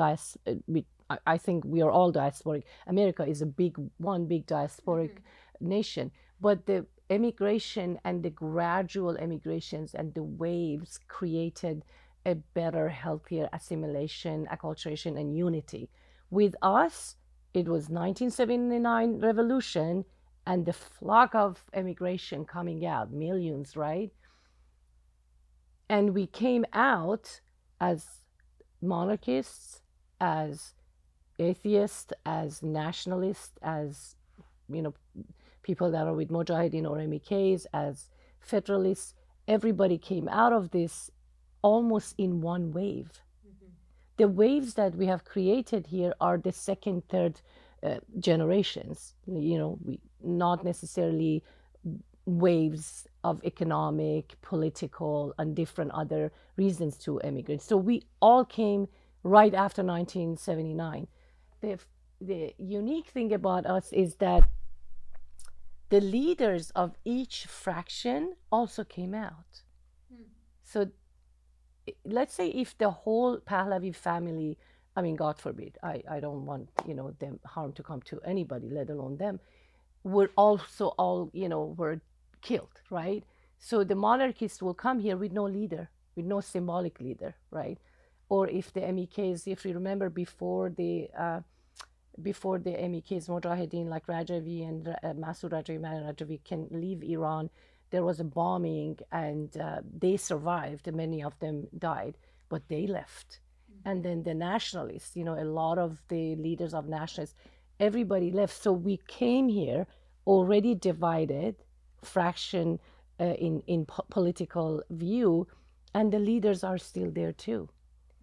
I think we are all diasporic. America is one big diasporic nation, but the immigration and the gradual immigrations and the waves created a better, healthier assimilation, acculturation, and unity. With us, it was 1979 revolution and the flock of immigration coming out, millions, right? And we came out as monarchists, as atheists, as nationalists, as people that are with Mujahideen or MEKs, as federalists. Everybody came out of this almost in one wave. The waves that we have created here are the second, third generations. We not necessarily waves of economic, political, and different other reasons to immigrate. So we all came right after 1979. The unique thing about us is that the leaders of each fraction also came out. So let's say if the whole Pahlavi family, God forbid, I don't want them harm to come to anybody, let alone them, were also all were killed, right? So the monarchists will come here with no leader, with no symbolic leader, right? Or if the MEKs, if you remember before the MEKs, Mujahideen like Rajavi and Masood Rajavi can leave Iran, there was a bombing and they survived. Many of them died, but they left. And then the nationalists, a lot of the leaders of nationalists, everybody left. So we came here already divided, fraction in political view, and the leaders are still there too.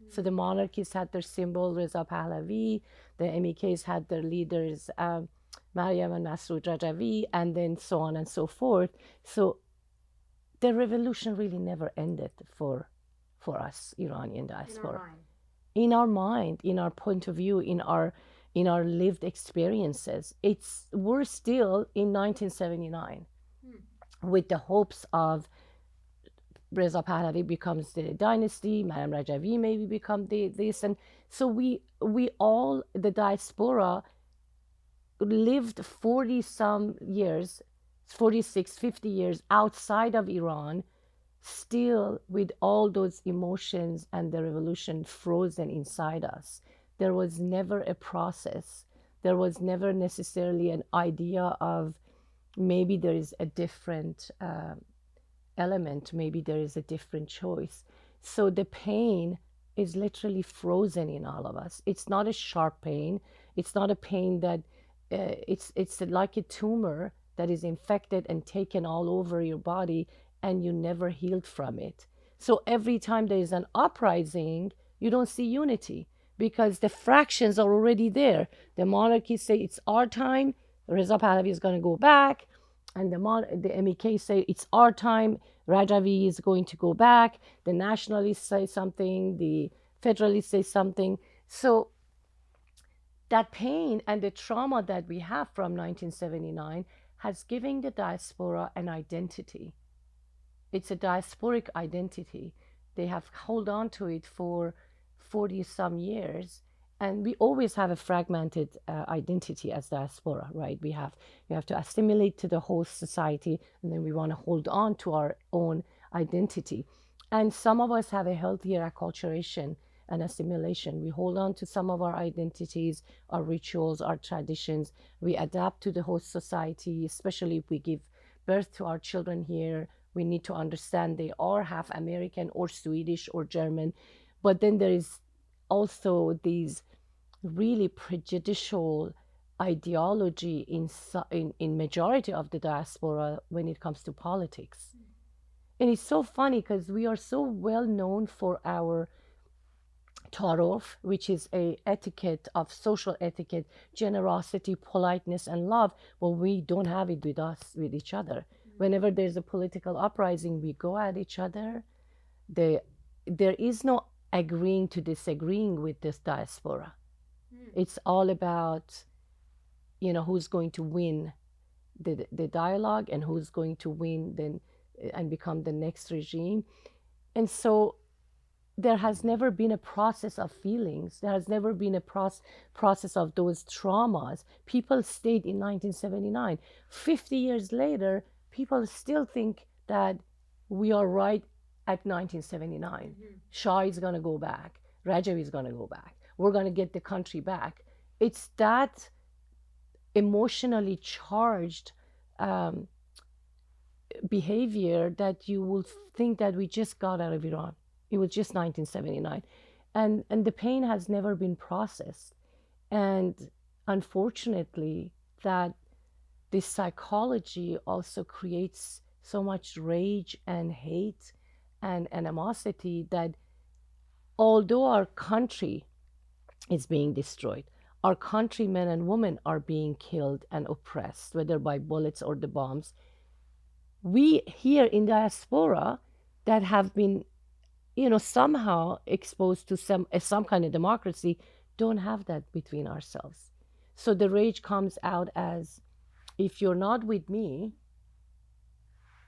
So the monarchists had their symbol, Reza Pahlavi, the MEKs had their leaders, Maryam and Masood Rajavi, and then so on and so forth. So the revolution really never ended for us, Iranian diaspora. In our mind, in our point of view, in our lived experiences, we're still in 1979. with the hopes of Reza Pahlavi becomes the dynasty, Madame Rajavi maybe become this. And so we all, the diaspora, lived 40 some years, 46, 50 years outside of Iran, still with all those emotions and the revolution frozen inside us. There was never a process. There was never necessarily an idea of maybe there is a different element, maybe there is a different choice. So the pain is literally frozen in all of us. It's not a sharp pain. It's not a pain that it's like a tumor that is infected and taken all over your body and you never healed from it. So every time there is an uprising, you don't see unity because the fractions are already there. The monarchists say it's our time, Reza Pahlavi is going to go back, and the MEK say it's our time, Rajavi is going to go back, the nationalists say something, the federalists say something. So that pain and the trauma that we have from 1979 has given the diaspora an identity. It's a diasporic identity. They have held on to it for 40 some years. And we always have a fragmented identity as diaspora, right? We have to assimilate to the host society, and then we want to hold on to our own identity. And some of us have a healthier acculturation and assimilation. We hold on to some of our identities, our rituals, our traditions. We adapt to the host society, especially if we give birth to our children here. We need to understand they are half American or Swedish or German. But then there is also these really prejudicial ideology in majority of the diaspora when it comes to politics. And it's so funny because we are so well known for our tarof, which is a etiquette of social etiquette, generosity, politeness, and love. Well, we don't have it with us, with each other. Whenever there's a political uprising, we go at each other. There is no agreeing to disagreeing with this diaspora. It's all about, who's going to win the dialogue and who's going to win then and become the next regime. And so there has never been a process of feelings. There has never been a process of those traumas. People stayed in 1979. 50 years later, people still think that we are right at 1979. Shah is going to go back. Rajavi is going to go back. We're going to get the country back. It's that emotionally charged behavior that you will think that we just got out of Iran. It was just 1979. And the pain has never been processed. And unfortunately, that this psychology also creates so much rage and hate and animosity that although our country is being destroyed, our countrymen and women are being killed and oppressed, whether by bullets or the bombs, we here in diaspora that have been somehow exposed to some kind of democracy don't have that between ourselves. So the rage comes out as, if you're not with me,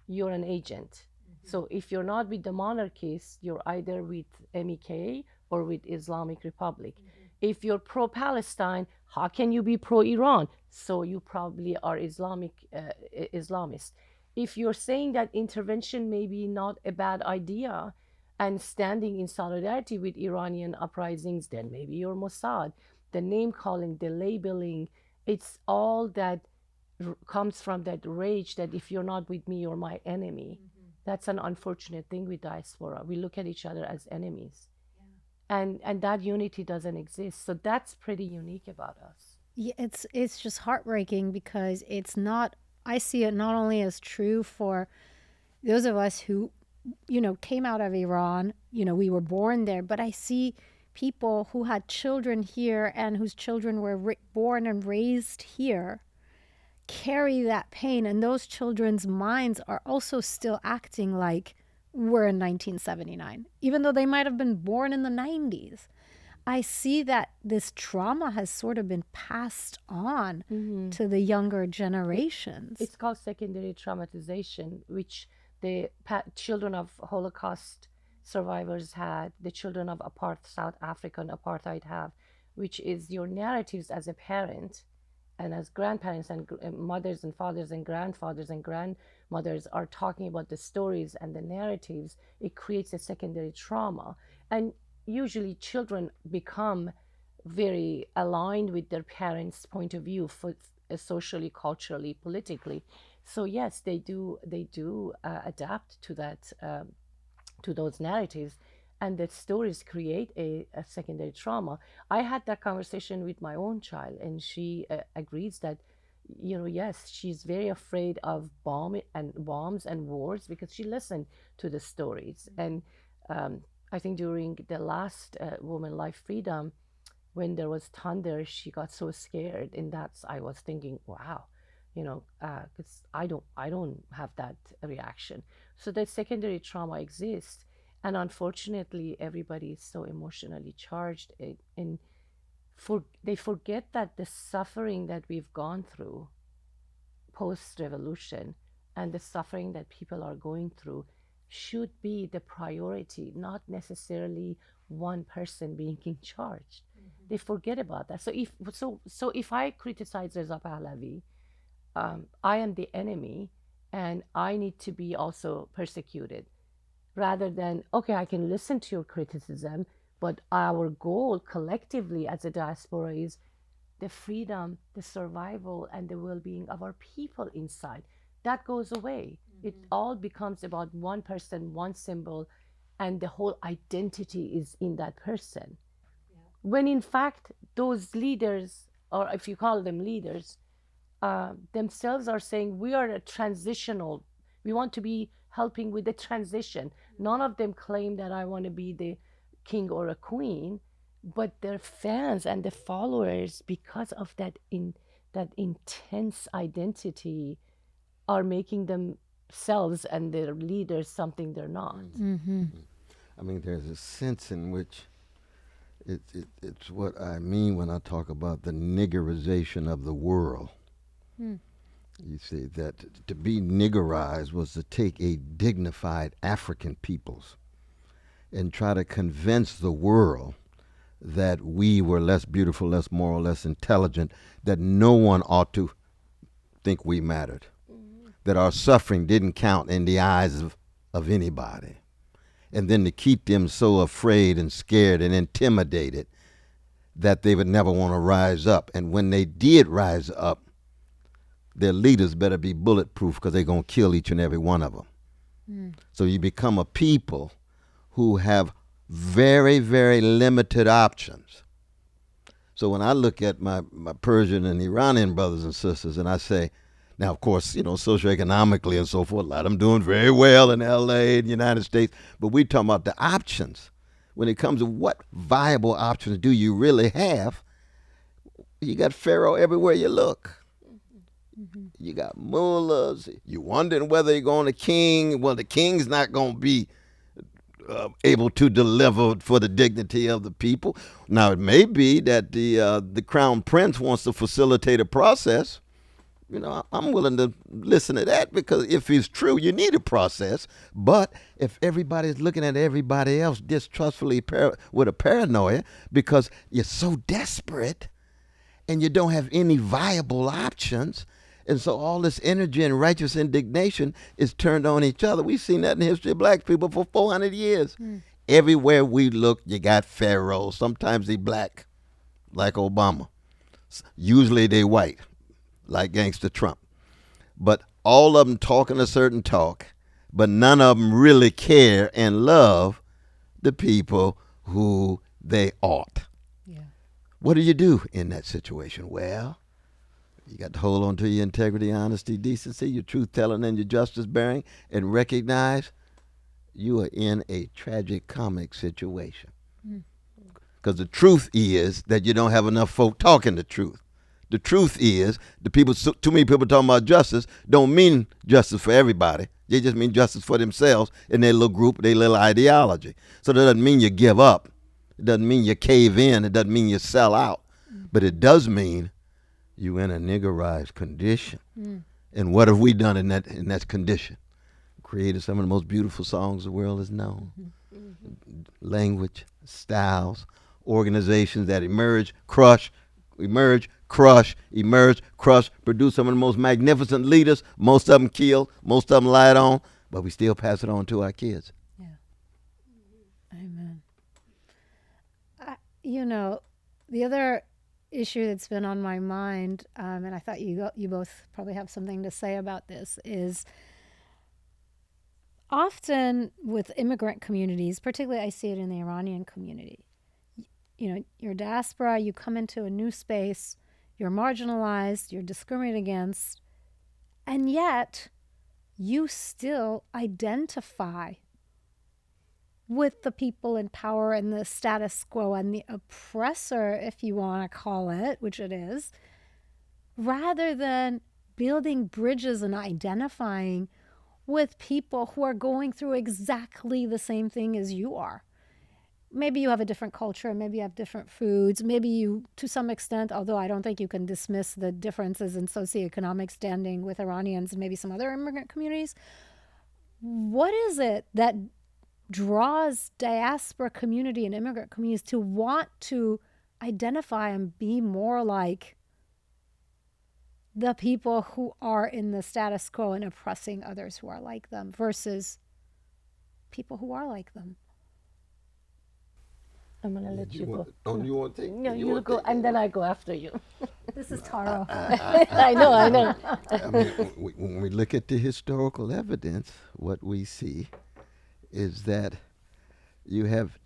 you're an agent. So if you're not with the monarchists, you're either with MEK or with Islamic Republic. If you're pro-Palestine, how can you be pro-Iran? So you probably are Islamist. If you're saying that intervention may be not a bad idea and standing in solidarity with Iranian uprisings, then maybe you're Mossad. The name calling, the labeling, it's all that comes from that rage that if you're not with me, you're my enemy. That's an unfortunate thing with diaspora. We look at each other as enemies. And that unity doesn't exist. So that's pretty unique about us. Yeah, it's just heartbreaking because it's not, I see it not only as true for those of us who, came out of Iran, we were born there, but I see people who had children here and whose children were born and raised here carry that pain, and those children's minds are also still acting like we're in 1979, even though they might have been born in the 90s. I see that this trauma has sort of been passed on to the younger generations. It's called secondary traumatization, which the children of Holocaust survivors had, the children of South African apartheid have, which is your narratives as a parent and as grandparents and mothers and fathers and grandfathers and grandmothers are talking about the stories and the narratives. It creates a secondary trauma. And usually children become very aligned with their parents' point of view for socially, culturally, politically. So yes, they do adapt to that, to those narratives, and the stories create a secondary trauma. I had that conversation with my own child, and she agrees that, yes, she's very afraid of bombs and wars because she listened to the stories. And I think during the last Women Life Freedom, when there was thunder, she got so scared, and I was thinking, wow, because I don't have that reaction. So that secondary trauma exists, and unfortunately, everybody is so emotionally charged, and they forget that the suffering that we've gone through post-revolution and the suffering that people are going through should be the priority, not necessarily one person being in charge. They forget about that. So if I criticize Reza Pahlavi, I am the enemy, and I need to be also persecuted, rather than, okay, I can listen to your criticism, but our goal collectively as a diaspora is the freedom, the survival, and the well-being of our people inside. That goes away. It all becomes about one person, one symbol, and the whole identity is in that person. When in fact, those leaders, or if you call them leaders, themselves are saying, we are we want to be helping with the transition. None of them claim that I want to be the king or a queen, but their fans and the followers, because of that intense identity, are making themselves and their leaders something they're not. I mean, there's a sense in which it's what I mean when I talk about the niggerization of the world. You see, that to be niggerized was to take a dignified African peoples and try to convince the world that we were less beautiful, less moral, less intelligent, that no one ought to think we mattered, that our suffering didn't count in the eyes of anybody. And then to keep them so afraid and scared and intimidated that they would never want to rise up. And when they did rise up, their leaders better be bulletproof because they're going to kill each and every one of them. So you become a people who have very, very limited options. So when I look at my Persian and Iranian brothers and sisters, and I say, now, of course, socioeconomically and so forth, a lot of them doing very well in L.A., the United States, but we're talking about the options. When it comes to what viable options do you really have, you got Pharaoh everywhere you look. You got mullahs. You wondering whether you're going to king. Well, the king's not going to be able to deliver for the dignity of the people. Now, it may be that the crown prince wants to facilitate a process. I'm willing to listen to that, because if it's true, you need a process. But if everybody's looking at everybody else distrustfully with a paranoia because you're so desperate and you don't have any viable options, and so all this energy and righteous indignation is turned on each other. We've seen that in the history of black people for 400 years. Everywhere we look, you got pharaohs. Sometimes they black, like Obama. Usually they white, like Gangster Trump. But all of them talking a certain talk, but none of them really care and love the people who they ought. Yeah. What do you do in that situation? Well, you got to hold on to your integrity, honesty, decency, your truth-telling, and your justice-bearing, and recognize you are in a tragic comic situation. Because the truth is that you don't have enough folk talking the truth. The truth is, too many people talking about justice don't mean justice for everybody. They just mean justice for themselves and their little group, their little ideology. So that doesn't mean you give up. It doesn't mean you cave in. It doesn't mean you sell out. But it does mean you in a niggerized condition. And what have we done in that condition? Created some of the most beautiful songs the world has known. Language, styles, organizations that emerge, crush, produce some of the most magnificent leaders. Most of them killed, most of them lied on, but we still pass it on to our kids. Yeah. Amen. You know, the other issue that's been on my mind, and I thought you both probably have something to say about this, is often with immigrant communities, particularly I see it in the Iranian community, you know, you're diaspora, you come into a new space, you're marginalized, you're discriminated against, and yet you still identify with the people in power and the status quo and the oppressor, if you want to call it, which it is, rather than building bridges and identifying with people who are going through exactly the same thing as you are. Maybe you have a different culture, maybe you have different foods, maybe you, to some extent, although I don't think you can dismiss the differences in socioeconomic standing with Iranians and maybe some other immigrant communities. What is it that draws diaspora community and immigrant communities to want to identify and be more like the people who are in the status quo and oppressing others who are like them versus people who are like them? I'm gonna let you go. Oh, you want to take? No, you go, and then I go after you. This is Taro. I know. I mean, when we look at the historical evidence, what we see is that you have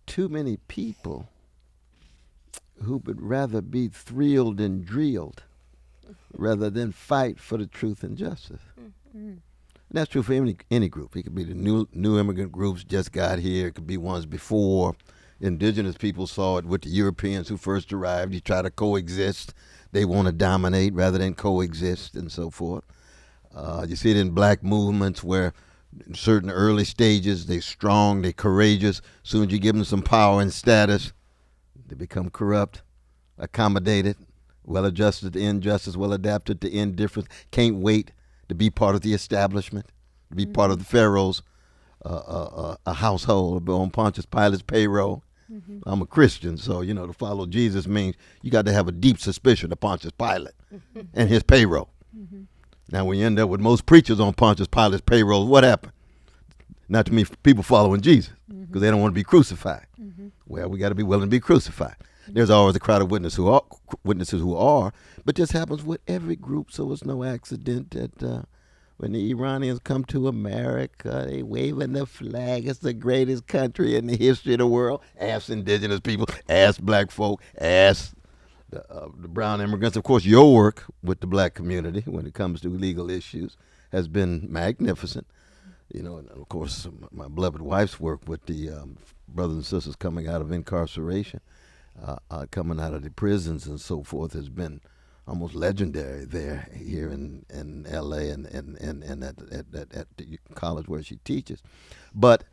too many people who would rather be thrilled and drilled rather than fight for the truth and justice. And that's true for any group. It could be the new immigrant groups just got here. It could be ones before. Indigenous people saw it with the Europeans who first arrived. You try to coexist. They want to dominate rather than coexist and so forth. You see it in black movements where in certain early stages, they're strong, they're courageous. As soon as you give them some power and status, they become corrupt, accommodated, well-adjusted to injustice, well-adapted to indifference, can't wait to be part of the establishment, to be part of the Pharaoh's a household, on Pontius Pilate's payroll. I'm a Christian, so, you know, to follow Jesus means you got to have a deep suspicion of Pontius Pilate and his payroll. Now, when you end up with most preachers on Pontius Pilate's payroll, what happened? Not too many people following Jesus because they don't want to be crucified. Well, we got to be willing to be crucified. There's always a crowd of witnesses who are, but this happens with every group, so it's no accident that when the Iranians come to America, they waving the flag. It's the greatest country in the history of the world. Ask indigenous people, ask black folk, ask the brown immigrants. Of course, your work with the black community when it comes to legal issues has been magnificent. You know, and of course, my beloved wife's work with the brothers and sisters coming out of incarceration, coming out of the prisons and so forth has been almost legendary there here in L.A. and at the college where she teaches. But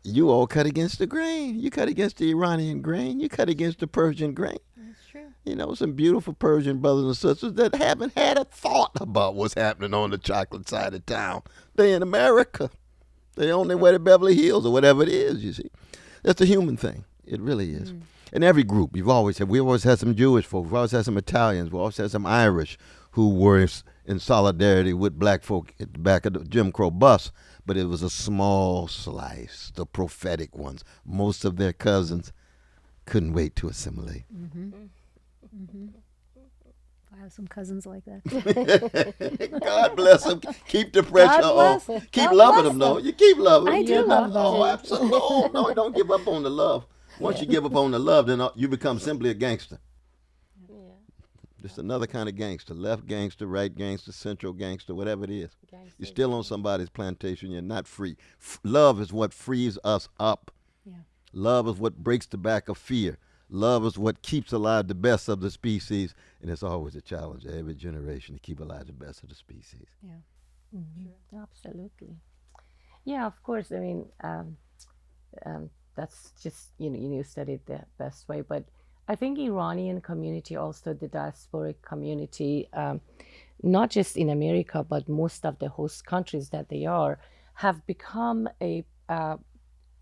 you all cut against the grain. You cut against the Iranian grain. You cut against the Persian grain. That's true. You know, some beautiful Persian brothers and sisters that haven't had a thought about what's happening on the chocolate side of town. They're in America. They're on their way to Beverly Hills or whatever it is, you see. That's a human thing. It really is. In every group, we always had some Jewish folks. We always had some Italians. We always had some Irish who were in solidarity with black folk at the back of the Jim Crow bus. But it was a small slice, the prophetic ones. Most of their cousins couldn't wait to assimilate. I have some cousins like that. God bless them. Keep the pressure on. Keep loving them, though. You keep loving them. I do love them. Oh, absolutely. Oh, no, don't give up on the love. Once you give up on the love, then you become simply a gangster. Just another kind of gangster. Left gangster, right gangster, central gangster, whatever it is. You're still on somebody's plantation. You're not free. Love is what frees us up. Yeah. Love is what breaks the back of fear. Love is what keeps alive the best of the species. And it's always a challenge every generation to keep alive the best of the species. Absolutely. Yeah, of course. I mean, that's just, you said it the best way. But I think Iranian community, also the diasporic community, not just in America, but most of the host countries that they are, have become a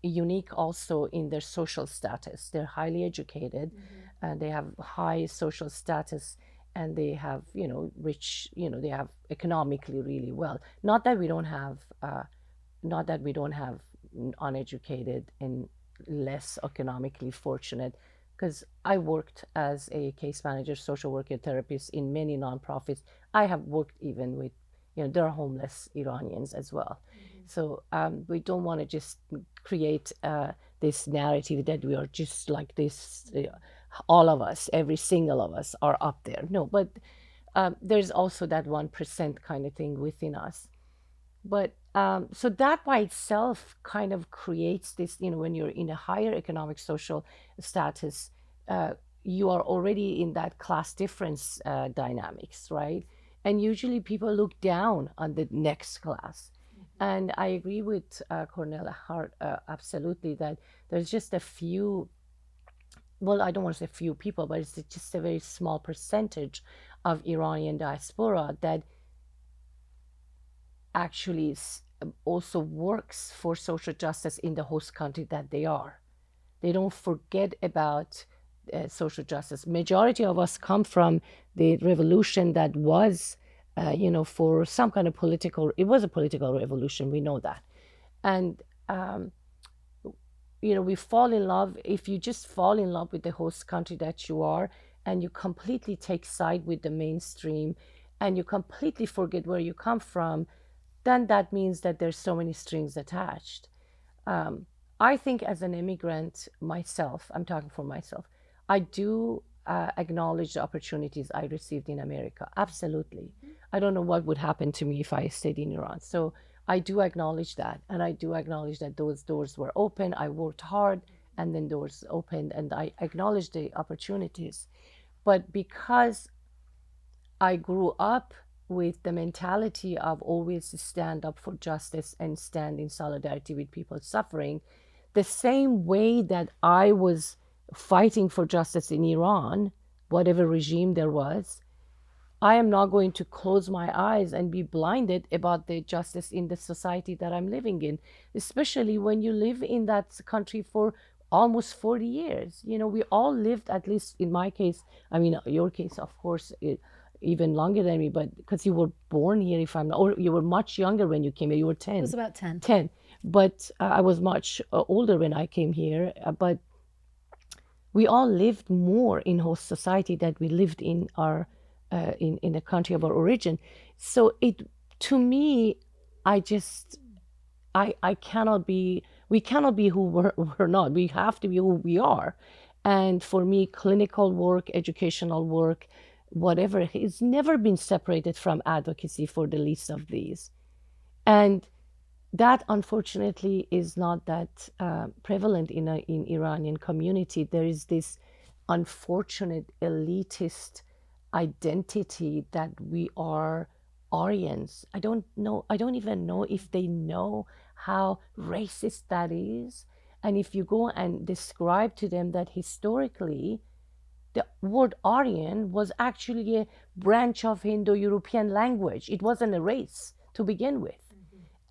unique also in their social status. They're highly educated, and they have high social status, and they have, rich, they have economically really well. Not that we don't have, uneducated and less economically fortunate, because I worked as a case manager, social worker, therapist in many nonprofits. I have worked even with, there are homeless Iranians as well. So we don't want to just create this narrative that we are just like this. All of us, every single of us, are up there. No, but there's also that 1% kind of thing within us. But so that by itself kind of creates this, when you're in a higher economic social status, you are already in that class difference dynamics, right? And usually people look down on the next class. And I agree with Cornelia Hart absolutely, that there's just a few, well, I don't want to say few people, but it's just a very small percentage of Iranian diaspora that actually also works for social justice in the host country that they are. They don't forget about social justice. Majority of us come from the revolution that was, for some kind of political, it was a political revolution, we know that. And, we fall in love, if you just fall in love with the host country that you are, and you completely take side with the mainstream, and you completely forget where you come from, then that means that there's so many strings attached. I think as an immigrant myself, I'm talking for myself, I do acknowledge the opportunities I received in America. Absolutely. I don't know what would happen to me if I stayed in Iran. So I do acknowledge that. And I do acknowledge that those doors were open. I worked hard, and then doors opened, and I acknowledge the opportunities. But because I grew up with the mentality of always stand up for justice and stand in solidarity with people suffering, the same way that I was fighting for justice in Iran, whatever regime there was, I am not going to close my eyes and be blinded about the justice in the society that I'm living in, especially when you live in that country for almost 40 years. We all lived, at least in my case, I mean, your case, of course, even longer than me, but because you were born here, if I'm not, or you were much younger when you came here, you were 10. It was about 10. 10. But I was much older when I came here, but we all lived more in host society than we lived in our in the country of our origin. So to me, I cannot be, we cannot be who we're not. We have to be who we are. And for me, clinical work, educational work, whatever, it's never been separated from advocacy for the least of these. And that, unfortunately, is not that prevalent in Iranian community. There is this unfortunate elitist identity that we are Aryans. I don't even know if they know how racist that is. And if you go and describe to them that historically, the word Aryan was actually a branch of Indo-European language. It wasn't a race to begin with.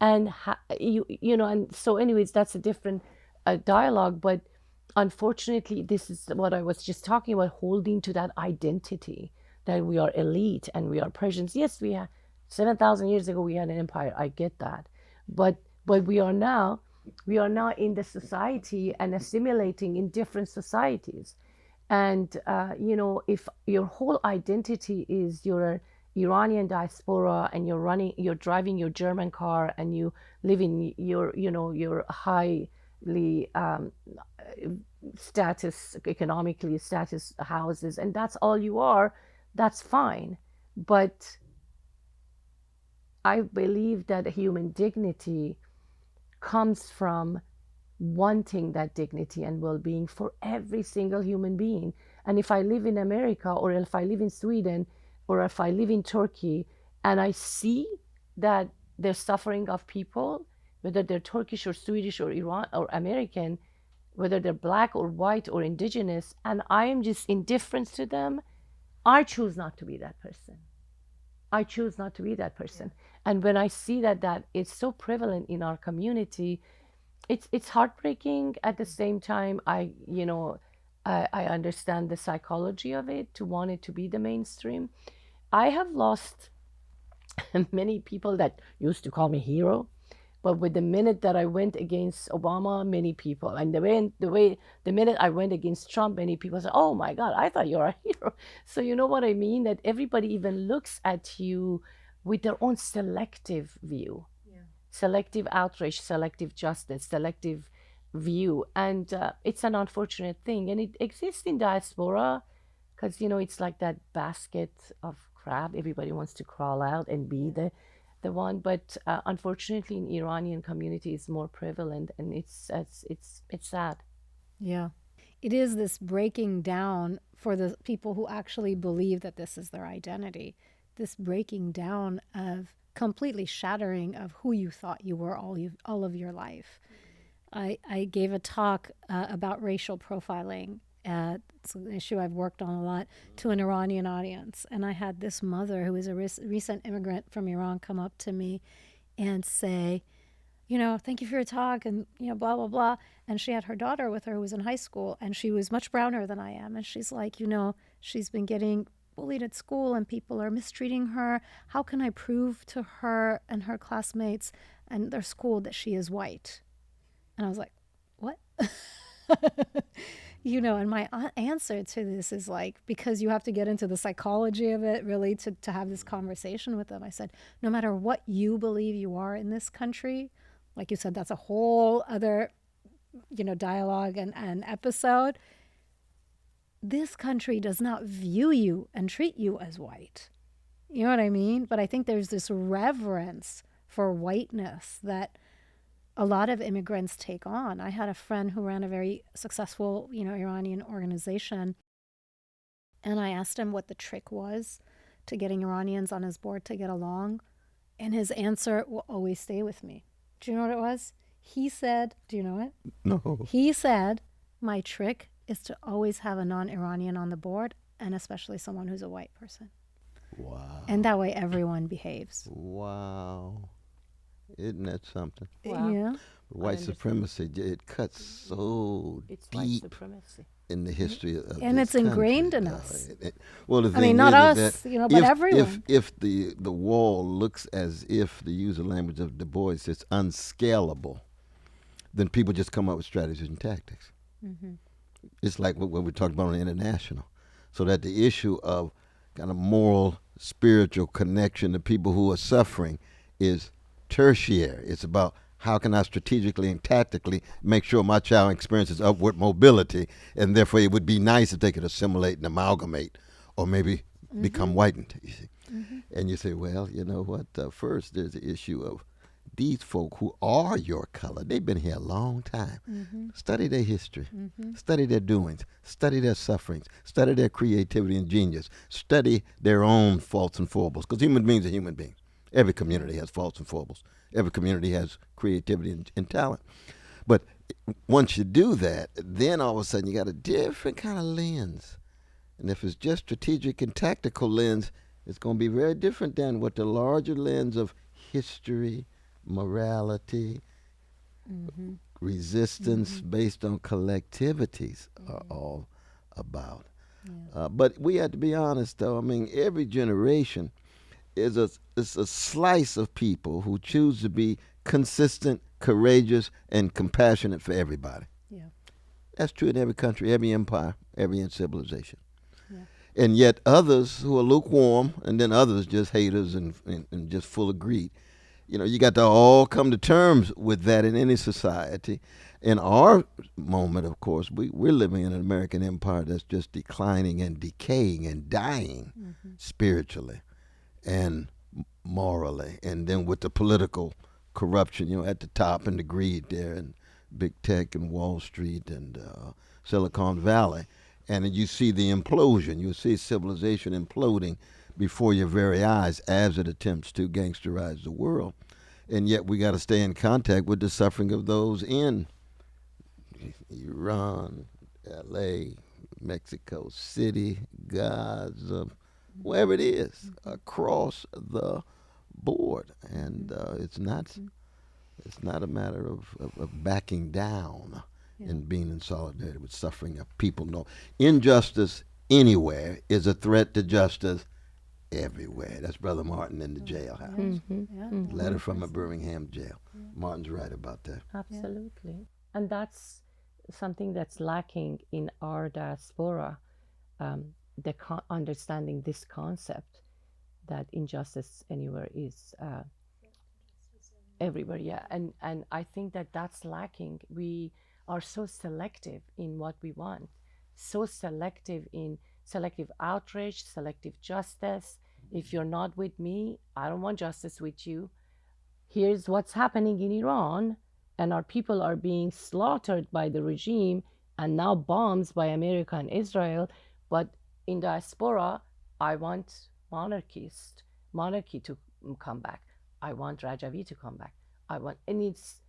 And and so anyways, that's a different dialogue. But unfortunately, this is what I was just talking about, holding to that identity that we are elite and we are Persians. Yes, we have 7,000 years ago we had an empire. I get that, but we are now in the society and assimilating in different societies. And if your whole identity is your Iranian diaspora, and you're driving your German car, and you live in your highly economically status houses, and that's all you are, that's fine. But I believe that human dignity comes from wanting that dignity and well-being for every single human being. And if I live in America, or if I live in Sweden, or if I live in Turkey, and I see that there's suffering of people, whether they're Turkish or Swedish or Iran or American, whether they're black or white or indigenous, and I am just indifferent to them, I choose not to be that person. I choose not to be that person. And when I see that it's so prevalent in our community, it's heartbreaking. At the same time, I understand the psychology of it, to want it to be the mainstream. I have lost many people that used to call me hero, but with the minute that I went against Obama, many people, and the minute I went against Trump, many people said, "Oh my God, I thought you were a hero." So you know what I mean? That everybody even looks at you with their own selective view, selective outrage, selective justice, selective view, and it's an unfortunate thing, and it exists in diaspora because it's like that basket of crab. Everybody wants to crawl out and be the one, but unfortunately, in Iranian community, it's more prevalent, and it's sad. Yeah. It is this breaking down for the people who actually believe that this is their identity, this breaking down of completely shattering of who you thought you were all of your life. I gave a talk about racial profiling. It's an issue I've worked on a lot, to an Iranian audience. And I had this mother who is a recent immigrant from Iran come up to me and say, thank you for your talk, and, blah, blah, blah. And she had her daughter with her who was in high school, and she was much browner than I am. And she's like, she's been getting bullied at school and people are mistreating her. How can I prove to her and her classmates and their school that she is white? And I was like, what? And my answer to this is like, because you have to get into the psychology of it really to have this conversation with them. I said, no matter what you believe you are in this country, like you said, that's a whole other, dialogue and episode. This country does not view you and treat you as white. You know what I mean? But I think there's this reverence for whiteness that a lot of immigrants take on. I had a friend who ran a very successful, Iranian organization. And I asked him what the trick was to getting Iranians on his board to get along. And his answer will always stay with me. Do you know what it was? He said, do you know it? No. He said, my trick is to always have a non-Iranian on the board, and especially someone who's a white person. Wow. And that way everyone behaves. Wow. Isn't that something? Wow. Yeah. White supremacy, it cuts so It's white deep supremacy. in the history of And this it's ingrained country. in us. Well, the I thing mean, not is us, that but everyone. If the wall looks as if, to use the language of Du Bois, it's unscalable, then people just come up with strategies and tactics. Mm-hmm. It's like what we talked about on the international. So that the issue of kind of moral, spiritual connection to people who are suffering is tertiary. It's about how can I strategically and tactically make sure my child experiences upward mobility, and therefore it would be nice if they could assimilate and amalgamate, or maybe become whitened. You see, and you say, well, you know what? First, there's the issue of these folk who are your color. They've been here a long time. Study their history, study their doings, study their sufferings, study their creativity and genius, study their own faults and foibles, because human beings are human beings. Every community has faults and foibles. Every community has creativity and talent. But once you do that, then all of a sudden you got a different kind of lens. And if it's just strategic and tactical lens, it's going to be very different than what the larger lens of history, morality, resistance based on collectivities are all about. Yeah. But we have to be honest, though. I mean, every generation is a slice of people who choose to be consistent, courageous, and compassionate for everybody. Yeah. That's true in every country, every empire, every civilization. Yeah. And yet others who are lukewarm, and then others just haters and just full of greed. You got to all come to terms with that in any society. In our moment, of course, we're living in an American empire that's just declining and decaying and dying spiritually and morally, and then with the political corruption, at the top, and the greed there, and big tech and Wall Street and Silicon Valley, and then you see the implosion. You see civilization imploding before your very eyes as it attempts to gangsterize the world, and yet we got to stay in contact with the suffering of those in Iran, L.A., Mexico City, Gaza, wherever it is, across the board. And it's not a matter of backing down and being in solidarity with suffering of people. No, injustice anywhere is a threat to justice everywhere. That's Brother Martin in the jailhouse. Letter from a Birmingham jail. Martin's right about that. Absolutely. And that's something that's lacking in our diaspora, understanding this concept that injustice anywhere is everywhere. Yeah. And I think that that's lacking. We are so selective in what we want, so selective in selective outrage, selective justice. If you're not with me, I don't want justice with you. Here's what's happening in Iran, and our people are being slaughtered by the regime and now bombs by America and Israel. But in diaspora, I want monarchy to come back. I want Rajavi to come back. And it's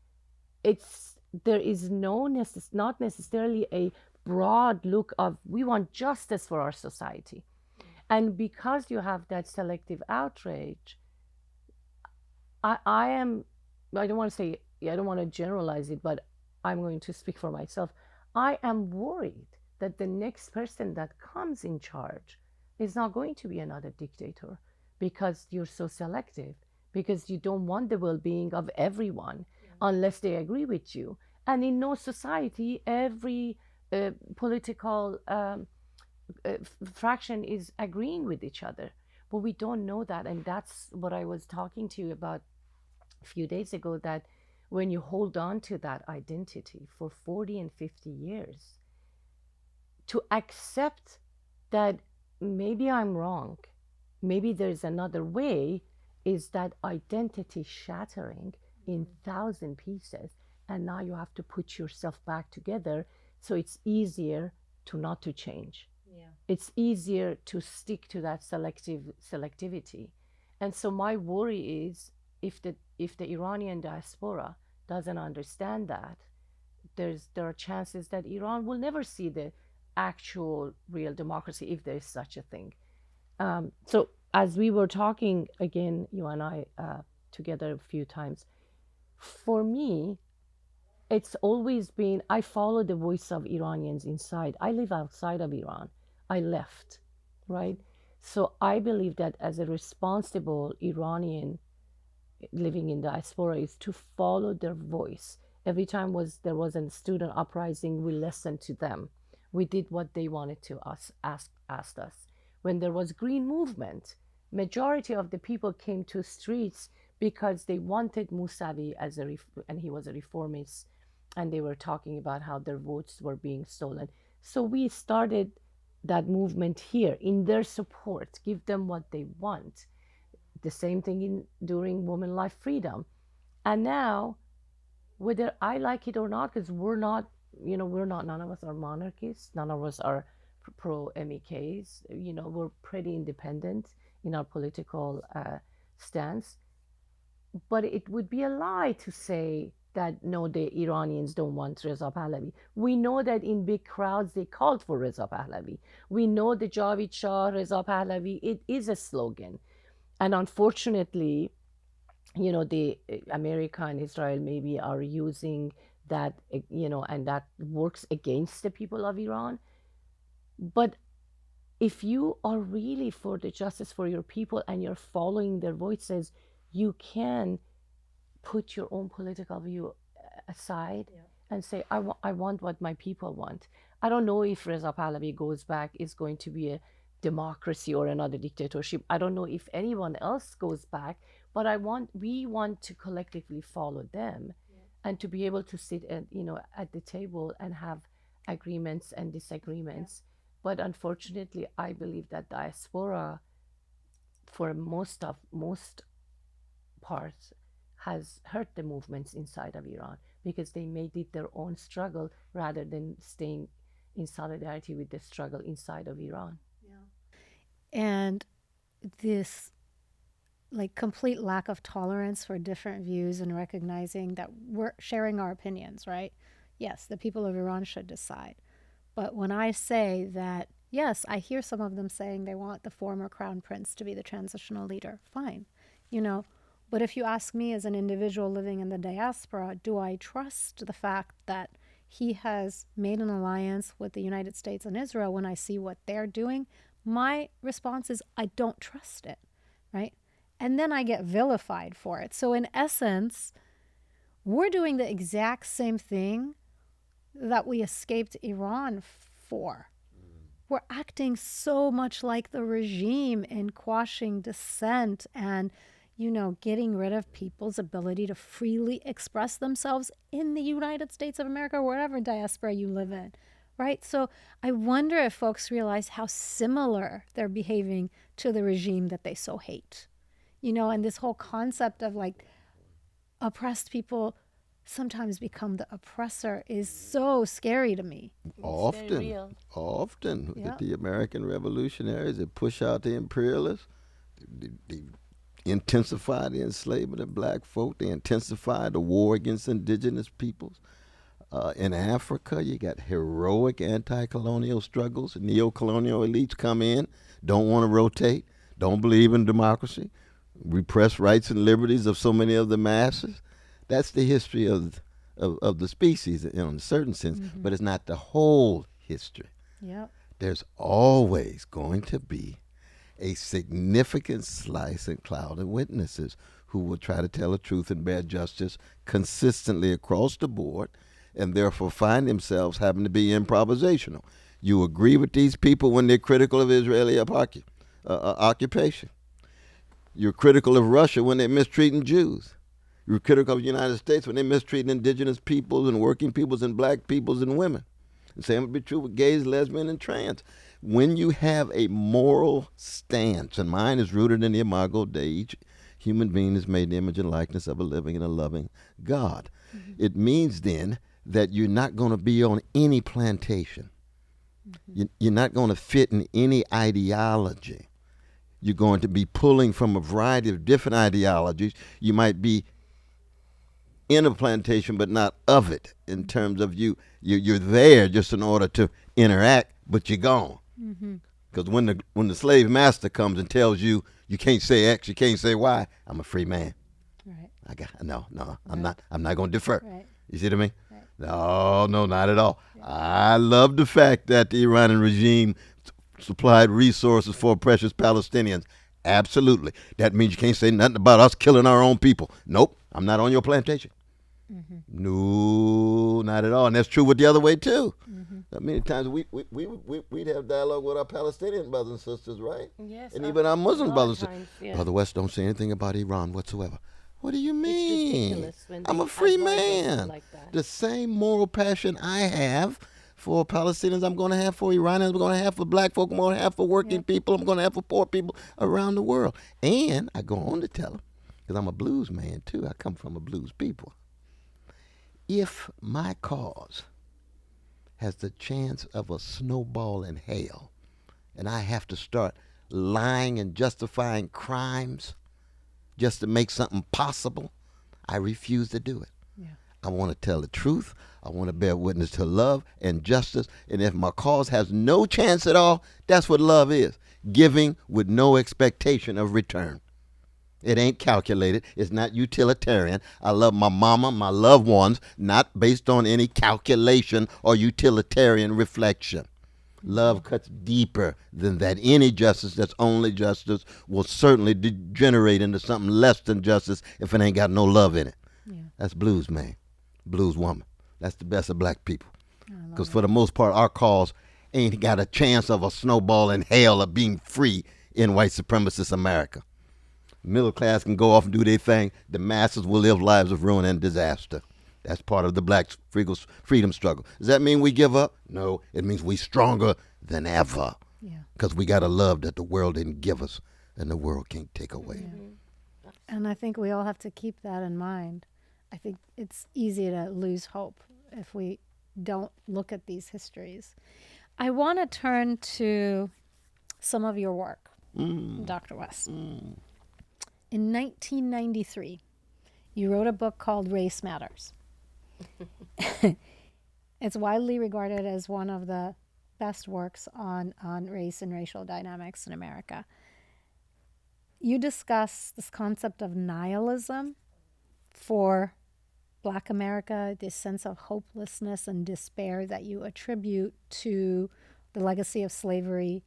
there is not necessarily a broad look of we want justice for our society. And because you have that selective outrage, I don't want to say, I don't want to generalize it, but I'm going to speak for myself. I am worried that the next person that comes in charge is not going to be another dictator, because you're so selective, because you don't want the well-being of everyone unless they agree with you. And in no society, every political fraction is agreeing with each other. But we don't know that. And that's what I was talking to you about a few days ago, that when you hold on to that identity for 40 and 50 years, to accept that maybe I'm wrong, maybe there's another way, is that identity shattering in 1,000 pieces. And now you have to put yourself back together. So it's easier to not to change. Yeah. It's easier to stick to that selectivity. And so my worry is, if the Iranian diaspora doesn't understand that, there are chances that Iran will never see the actual real democracy, if there is such a thing. So as we were talking again, you and I together a few times, for me, it's always been, I follow the voice of Iranians inside. I live outside of Iran. I left, right? So I believe that as a responsible Iranian living in diaspora is to follow their voice. Every time there was a student uprising, we listened to them. We did what they wanted to asked us. When there was green movement, majority of the people came to streets because they wanted Mousavi and he was a reformist, and they were talking about how their votes were being stolen. So we started that movement here in their support, give them what they want. The same thing during Women Life Freedom. And now, whether I like it or not, because none of us are monarchists, none of us are pro-MEKs, we're pretty independent in our political stance. But it would be a lie to say that, no, the Iranians don't want Reza Pahlavi. We know that in big crowds, they called for Reza Pahlavi. We know the Javid Shah, Reza Pahlavi, it is a slogan. And unfortunately, the America and Israel maybe are using that, and that works against the people of Iran. But if you are really for the justice for your people and you're following their voices, you can put your own political view aside and say, I want what my people want. I don't know if Reza Pahlavi goes back is going to be a democracy or another dictatorship. I don't know if anyone else goes back, but we want to collectively follow them and to be able to sit at the table and have agreements and disagreements. But unfortunately, I believe that diaspora, for most parts, has hurt the movements inside of Iran, because they made it their own struggle rather than staying in solidarity with the struggle inside of Iran. And this complete lack of tolerance for different views and recognizing that we're sharing our opinions, right? Yes, the people of Iran should decide. But when I say that, yes, I hear some of them saying they want the former crown prince to be the transitional leader. Fine. You know, but if you ask me as an individual living in the diaspora, do I trust the fact that he has made an alliance with the United States and Israel when I see what they're doing? My response is I don't trust it, right? And then I get vilified for it. So in essence, we're doing the exact same thing that we escaped Iran for. We're acting so much like the regime in quashing dissent and, you know, getting rid of people's ability to freely express themselves in the United States of America or wherever diaspora you live in, right? So I wonder if folks realize how similar they're behaving to the regime that they so hate. You know, and this whole concept of like oppressed people sometimes become the oppressor is so scary to me. Often, Yep. that the American revolutionaries that push out the imperialists, they intensify the enslavement of black folk, they intensify the war against indigenous peoples. In Africa, you got heroic anti-colonial struggles. Neo-colonial elites come in, don't want to rotate, don't believe in democracy, repress rights and liberties of so many of the masses. That's the history of the species, in a certain sense, but it's not the whole history. Yep. There's always going to be a significant slice and cloud of witnesses who will try to tell the truth and bear justice consistently across the board, and therefore find themselves having to be improvisational. You agree with these people when they're critical of Israeli occupation. You're critical of Russia when they're mistreating Jews. You're critical of the United States when they're mistreating indigenous peoples and working peoples and black peoples and women. The same would be true with gays, lesbians, and trans. When you have a moral stance, and mine is rooted in the Imago Dei, each human being is made in the image and likeness of a living and a loving God. It means then that you're not going to be on any plantation. You're not going to fit in any ideology. You're going to be pulling from a variety of different ideologies. You might be in a plantation, but not of it, in terms of you're there just in order to interact, but you're gone. Because when the slave master comes and tells you you can't say X, you can't say Y, I'm a free man. Right. I'm not going to defer. Right. You see what I mean? Right. No, not at all. Yeah. I love the fact that the Iranian regime supplied resources for precious Palestinians. Absolutely. That means you can't say nothing about us killing our own people. Nope, I'm not on your plantation. No, not at all. And that's true with the other way, too. Many times we'd have dialogue with our Palestinian brothers and sisters, right? Yes. And even our Muslim brothers. Times, yeah. Brother West, don't say anything about Iran whatsoever. What do you mean? Ridiculous when I'm they a free advise us man. like that. The same moral passion I have for Palestinians, I'm going to have for Iranians, I'm going to have for black folk, I'm going to have for working people, I'm going to have for poor people around the world. And I go on to tell them, because I'm a blues man too, I come from a blues people. If my cause has the chance of a snowball in hell, and I have to start lying and justifying crimes just to make something possible, I refuse to do it. Yeah. I want to tell the truth. I want to bear witness to love and justice. And if my cause has no chance at all, that's what love is. Giving with no expectation of return. It ain't calculated. It's not utilitarian. I love my mama, my loved ones, not based on any calculation or utilitarian reflection. Love cuts deeper than that. Any justice that's only justice will certainly degenerate into something less than justice if it ain't got no love in it. Yeah. That's blues man, blues woman. That's the best of black people. Because for the most part, our cause ain't got a chance of a snowball in hell of being free in white supremacist America. Middle class can go off and do their thing. The masses will live lives of ruin and disaster. That's part of the black freedom struggle. Does that mean we give up? No, it means we stronger than ever. Yeah. Because we got a love that the world didn't give us and the world can't take away. Yeah. And I think we all have to keep that in mind. I think it's easy to lose hope if we don't look at these histories. I want to turn to some of your work, Dr. West. In 1993, you wrote a book called Race Matters. It's widely regarded as one of the best works on race and racial dynamics in America. You discuss this concept of nihilism for Black America, this sense of hopelessness and despair that you attribute to the legacy of slavery,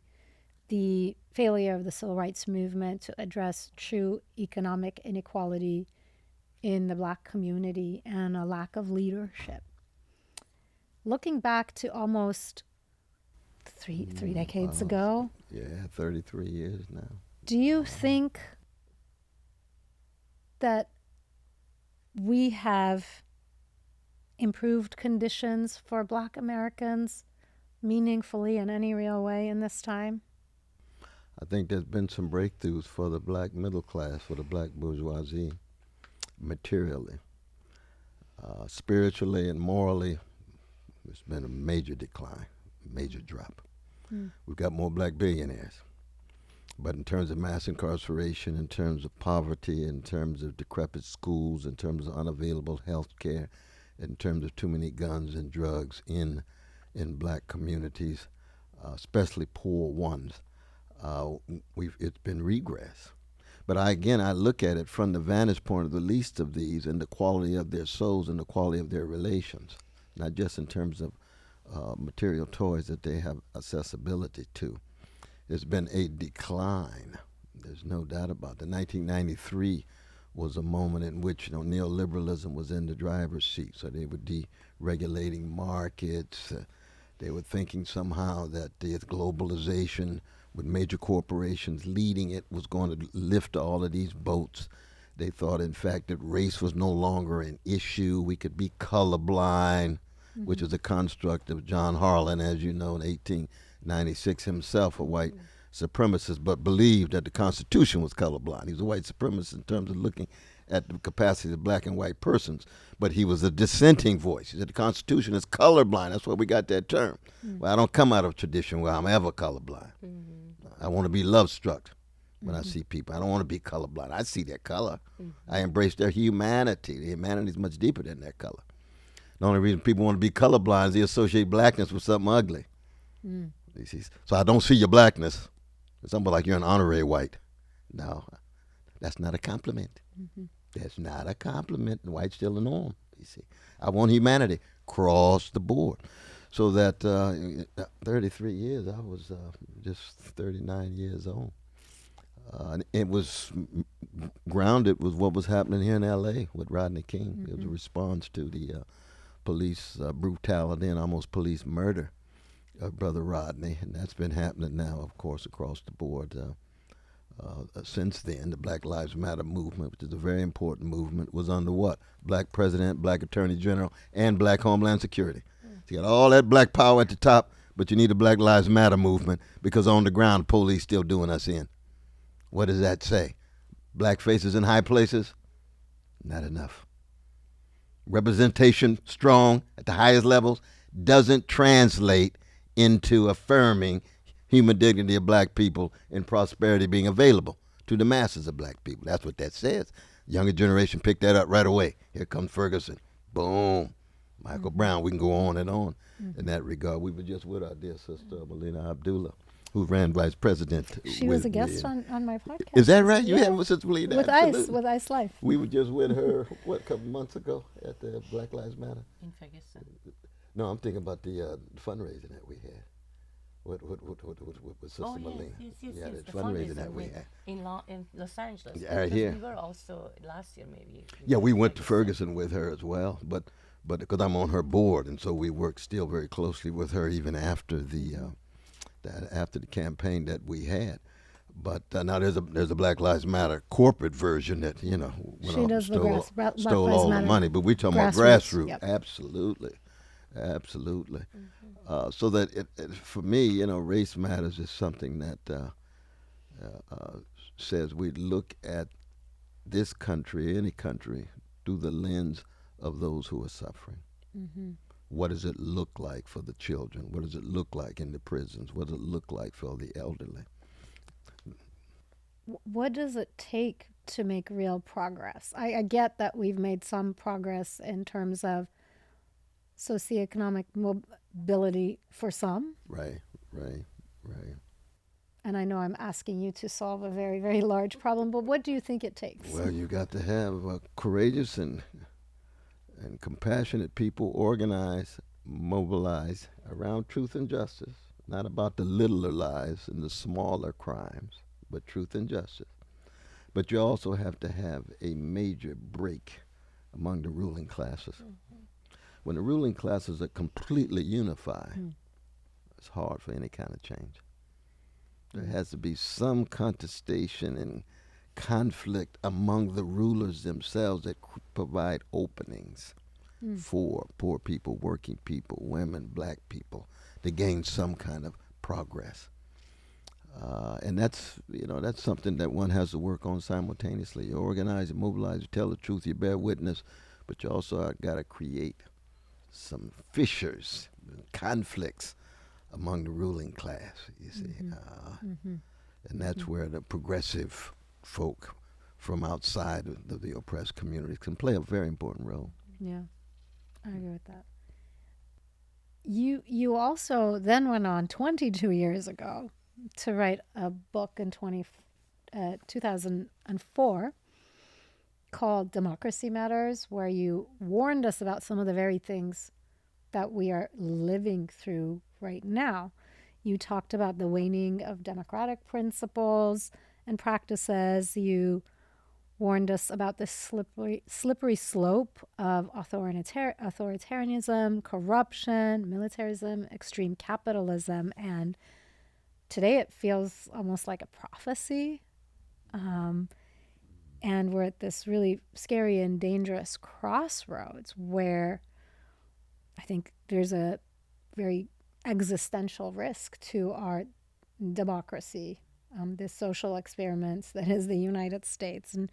the failure of the civil rights movement to address true economic inequality in the Black community, and a lack of leadership. Looking back to almost three decades ago, Yeah, 33 years now. do you think that we have improved conditions for Black Americans meaningfully in any real way in this time? I think there's been some breakthroughs for the black middle class, for the black bourgeoisie, materially. Spiritually and morally, it's been a major decline, major drop. We've got more black billionaires. But in terms of mass incarceration, in terms of poverty, in terms of decrepit schools, in terms of unavailable health care, in terms of too many guns and drugs in black communities, especially poor ones, it's been regress. But I look at it from the vantage point of the least of these and the quality of their souls and the quality of their relations, not just in terms of material toys that they have accessibility to. There's been a decline. There's no doubt about it. 1993 was a moment in which neoliberalism was in the driver's seat. So they were deregulating markets. They were thinking somehow that the globalization with major corporations leading it was going to lift all of these boats. They thought, in fact, that race was no longer an issue. We could be colorblind, which is a construct of John Harlan, as you know, in 1896 himself, a white supremacist, but believed that the Constitution was colorblind. He was a white supremacist in terms of looking at the capacity of black and white persons, but he was a dissenting voice. He said the Constitution is colorblind. That's where we got that term. Well, I don't come out of a tradition where I'm ever colorblind. I want to be love struck when I see people. I don't want to be colorblind. I see their color. I embrace their humanity. The humanity is much deeper than their color. The only reason people want to be colorblind is they associate blackness with something ugly. You see? So I don't see your blackness. It's something like you're an honorary white. No, that's not a compliment. That's not a compliment. The white's still the norm. You see, I want humanity across the board. So that 33 years, I was just 39 years old. And it was grounded with what was happening here in L.A. with Rodney King. It was a response to the police brutality and almost police murder of Brother Rodney, and that's been happening now, of course, across the board. Since then, the Black Lives Matter movement, which is a very important movement, was under what? Black president, black attorney general, and black Homeland Security. So you got all that black power at the top, but you need a Black Lives Matter movement because on the ground, the police still doing us in. What does that say? Black faces in high places? Not enough. Representation strong at the highest levels doesn't translate into affirming human dignity of black people and prosperity being available to the masses of black people. That's what that says. Younger generation picked that up right away. Here comes Ferguson. Boom. Michael Brown. We can go on and on in that regard. We were just with our dear sister, Melina Abdullah, who ran vice president. She was a guest on my podcast. Is that right? You Yeah. haven't since Melina? With Absolutely. With Ice Life. We were just with her, a couple months ago at the Black Lives Matter? In Ferguson. No, I'm thinking about the fundraising that we had. With Sister Melina. Yes, the the fundraising that we had. in Los Angeles. Yeah, right Because here. We were also last year, maybe. Yeah, we went to Ferguson with her as well, but because I'm on her board, and so we work still very closely with her even after the campaign that we had. But now there's a Black Lives Matter corporate version that went She off does and the stole Black Lives all the Matter money. But we're talking about grassroots, grassroots. yep. Absolutely. So that for me, race matters is something that says we look at this country, any country, through the lens of those who are suffering. What does it look like for the children? What does it look like in the prisons? What does it look like for the elderly? What does it take to make real progress? I get that we've made some progress in terms of socioeconomic mobility for some. Right, right, right. And I know I'm asking you to solve a very, very large problem, but what do you think it takes? Well, you got to have courageous and compassionate people organize, mobilize around truth and justice, not about the littler lies and the smaller crimes, but truth and justice. But you also have to have a major break among the ruling classes. When the ruling classes are completely unified, it's hard for any kind of change. There has to be some contestation and conflict among the rulers themselves that provide openings for poor people, working people, women, black people to gain some kind of progress. And that's something that one has to work on simultaneously. You organize, you mobilize, you tell the truth, you bear witness, but you also got to create some fissures, conflicts among the ruling class, you see. And that's where the progressive folk from outside of the oppressed communities can play a very important role. Yeah, I agree with that. You also then went on 22 years ago to write a book in 2004 called Democracy Matters, where you warned us about some of the very things that we are living through right now. You talked about the waning of democratic principles and practices. You warned us about the slippery slope of authoritarianism, corruption, militarism, extreme capitalism, and today it feels almost like a prophecy. And we're at this really scary and dangerous crossroads where I think there's a very existential risk to our democracy, this social experiment that is the United States. And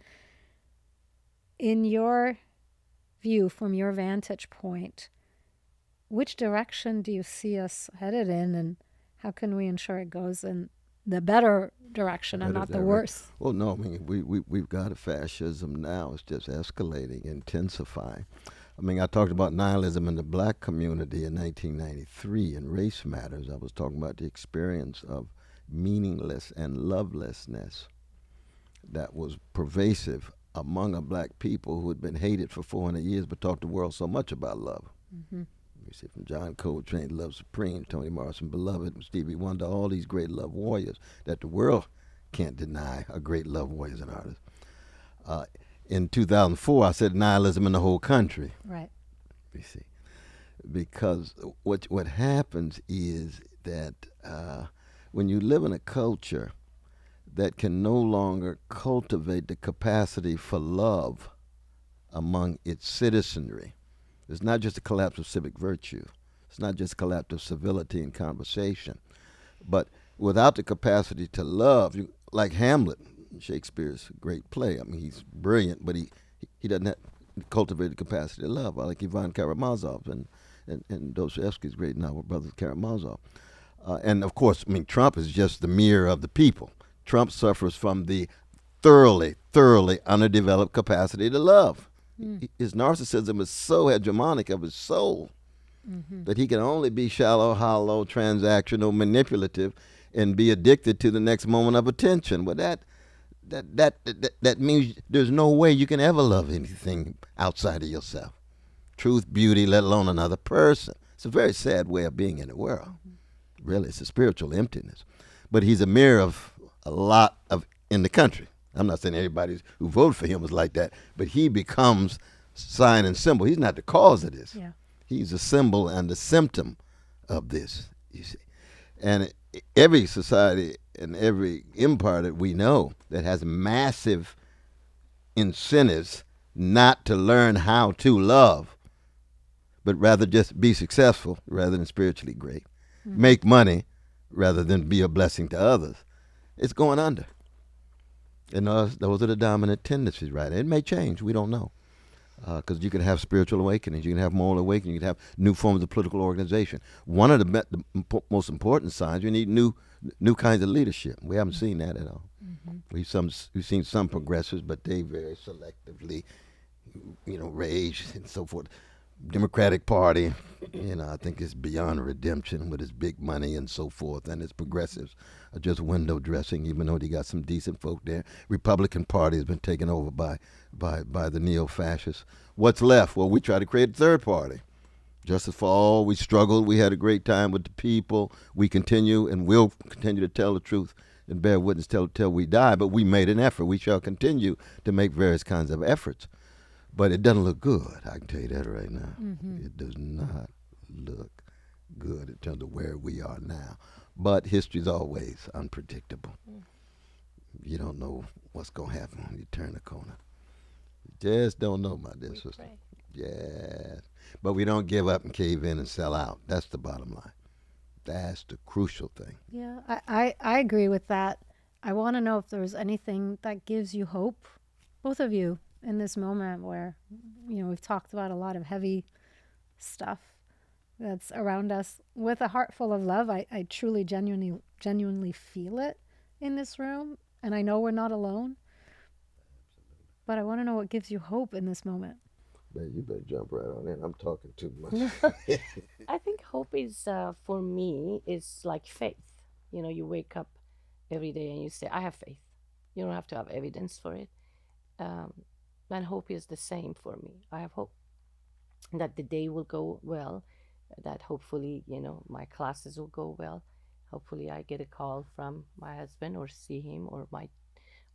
in your view, from your vantage point, which direction do you see us headed in, and how can we ensure it goes in the better direction and not the worse? Well, no, I mean, we've got a fascism now. It's just escalating, intensifying. I mean, I talked about nihilism in the black community in 1993 in Race Matters. I was talking about the experience of meaningless and lovelessness that was pervasive among a black people who had been hated for 400 years but taught the world so much about love. You see, from John Coltrane, Love Supreme, Toni Morrison, Beloved, Stevie Wonder, all these great love warriors that the world can't deny are great love warriors and artists. In 2004, I said nihilism in the whole country. Right. You see, because what happens is that when you live in a culture that can no longer cultivate the capacity for love among its citizenry, it's not just a collapse of civic virtue. It's not just a collapse of civility and conversation. But without the capacity to love, like Hamlet, Shakespeare's great play. I mean, he's brilliant, but he doesn't have cultivate the capacity to love. I like Ivan Karamazov and Dostoevsky's great novel, Brothers Karamazov. And of course, I mean, Trump is just the mirror of the people. Trump suffers from the thoroughly underdeveloped capacity to love. His narcissism is so hegemonic of his soul that he can only be shallow, hollow, transactional, manipulative, and be addicted to the next moment of attention. Well, that means there's no way you can ever love anything outside of yourself. Truth, beauty, let alone another person. It's a very sad way of being in the world. Really, it's a spiritual emptiness. But he's a mirror of a lot of in the country. I'm not saying everybody who voted for him was like that, but he becomes sign and symbol. He's not the cause of this. Yeah. He's a symbol and the symptom of this, you see. And every society and every empire that we know that has massive incentives not to learn how to love, but rather just be successful rather than spiritually great, make money rather than be a blessing to others, it's going under. And those are the dominant tendencies, right? It may change. We don't know. Because you can have spiritual awakenings, you can have moral awakening, you can have new forms of political organization. One of the most important signs, you need new kinds of leadership. We haven't seen that at all. We've seen some progressives, but they very selectively, rage and so forth. Democratic Party, I think it's beyond redemption with its big money and so forth, and its progressives are just window dressing, even though they got some decent folk there. Republican Party has been taken over by the neo-fascists. What's left? Well, we try to create a third party. Justice for All, we struggled. We had a great time with the people. We continue and will continue to tell the truth and bear witness till we die, but we made an effort. We shall continue to make various kinds of efforts. But it doesn't look good, I can tell you that right now. It does not look good in terms of where we are now. But history's always unpredictable. You don't know what's going to happen when you turn the corner. You just don't know, my dear sister. Pray. Yes. But we don't give up and cave in and sell out. That's the bottom line. That's the crucial thing. Yeah, I agree with that. I want to know if there's anything that gives you hope, both of you, in this moment where, we've talked about a lot of heavy stuff that's around us. With a heart full of love, I truly, genuinely feel it in this room. And I know we're not alone. But I want to know what gives you hope in this moment. Man, you better jump right on in. I'm talking too much. I think hope is, for me, is like faith. You wake up every day and you say, I have faith. You don't have to have evidence for it. And hope is the same for me. I have hope that the day will go well, that hopefully, my classes will go well. Hopefully I get a call from my husband or see him or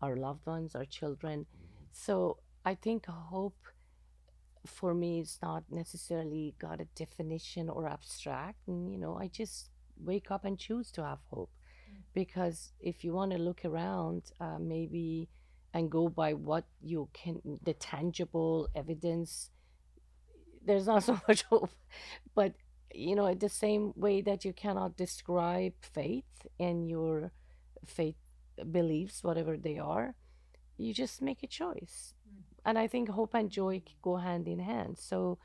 our loved ones, our children. So I think hope for me is not necessarily got a definition or abstract. And, I just wake up and choose to have hope. Because if you want to look around, maybe and go by what you can, the tangible evidence, there's not so much hope. But, the same way that you cannot describe faith and your faith beliefs, whatever they are, you just make a choice. And I think hope and joy go hand in hand. So,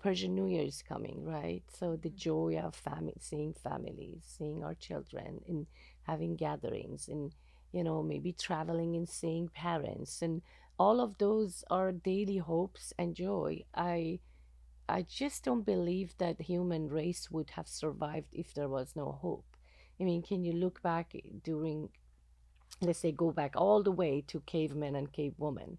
Persian New Year is coming, right? So the joy of seeing families, seeing our children, and having gatherings, and maybe traveling and seeing parents, and all of those are daily hopes and joy. I just don't believe that human race would have survived if there was no hope. I mean, can you look back during, let's say, go back all the way to cavemen and cavewomen?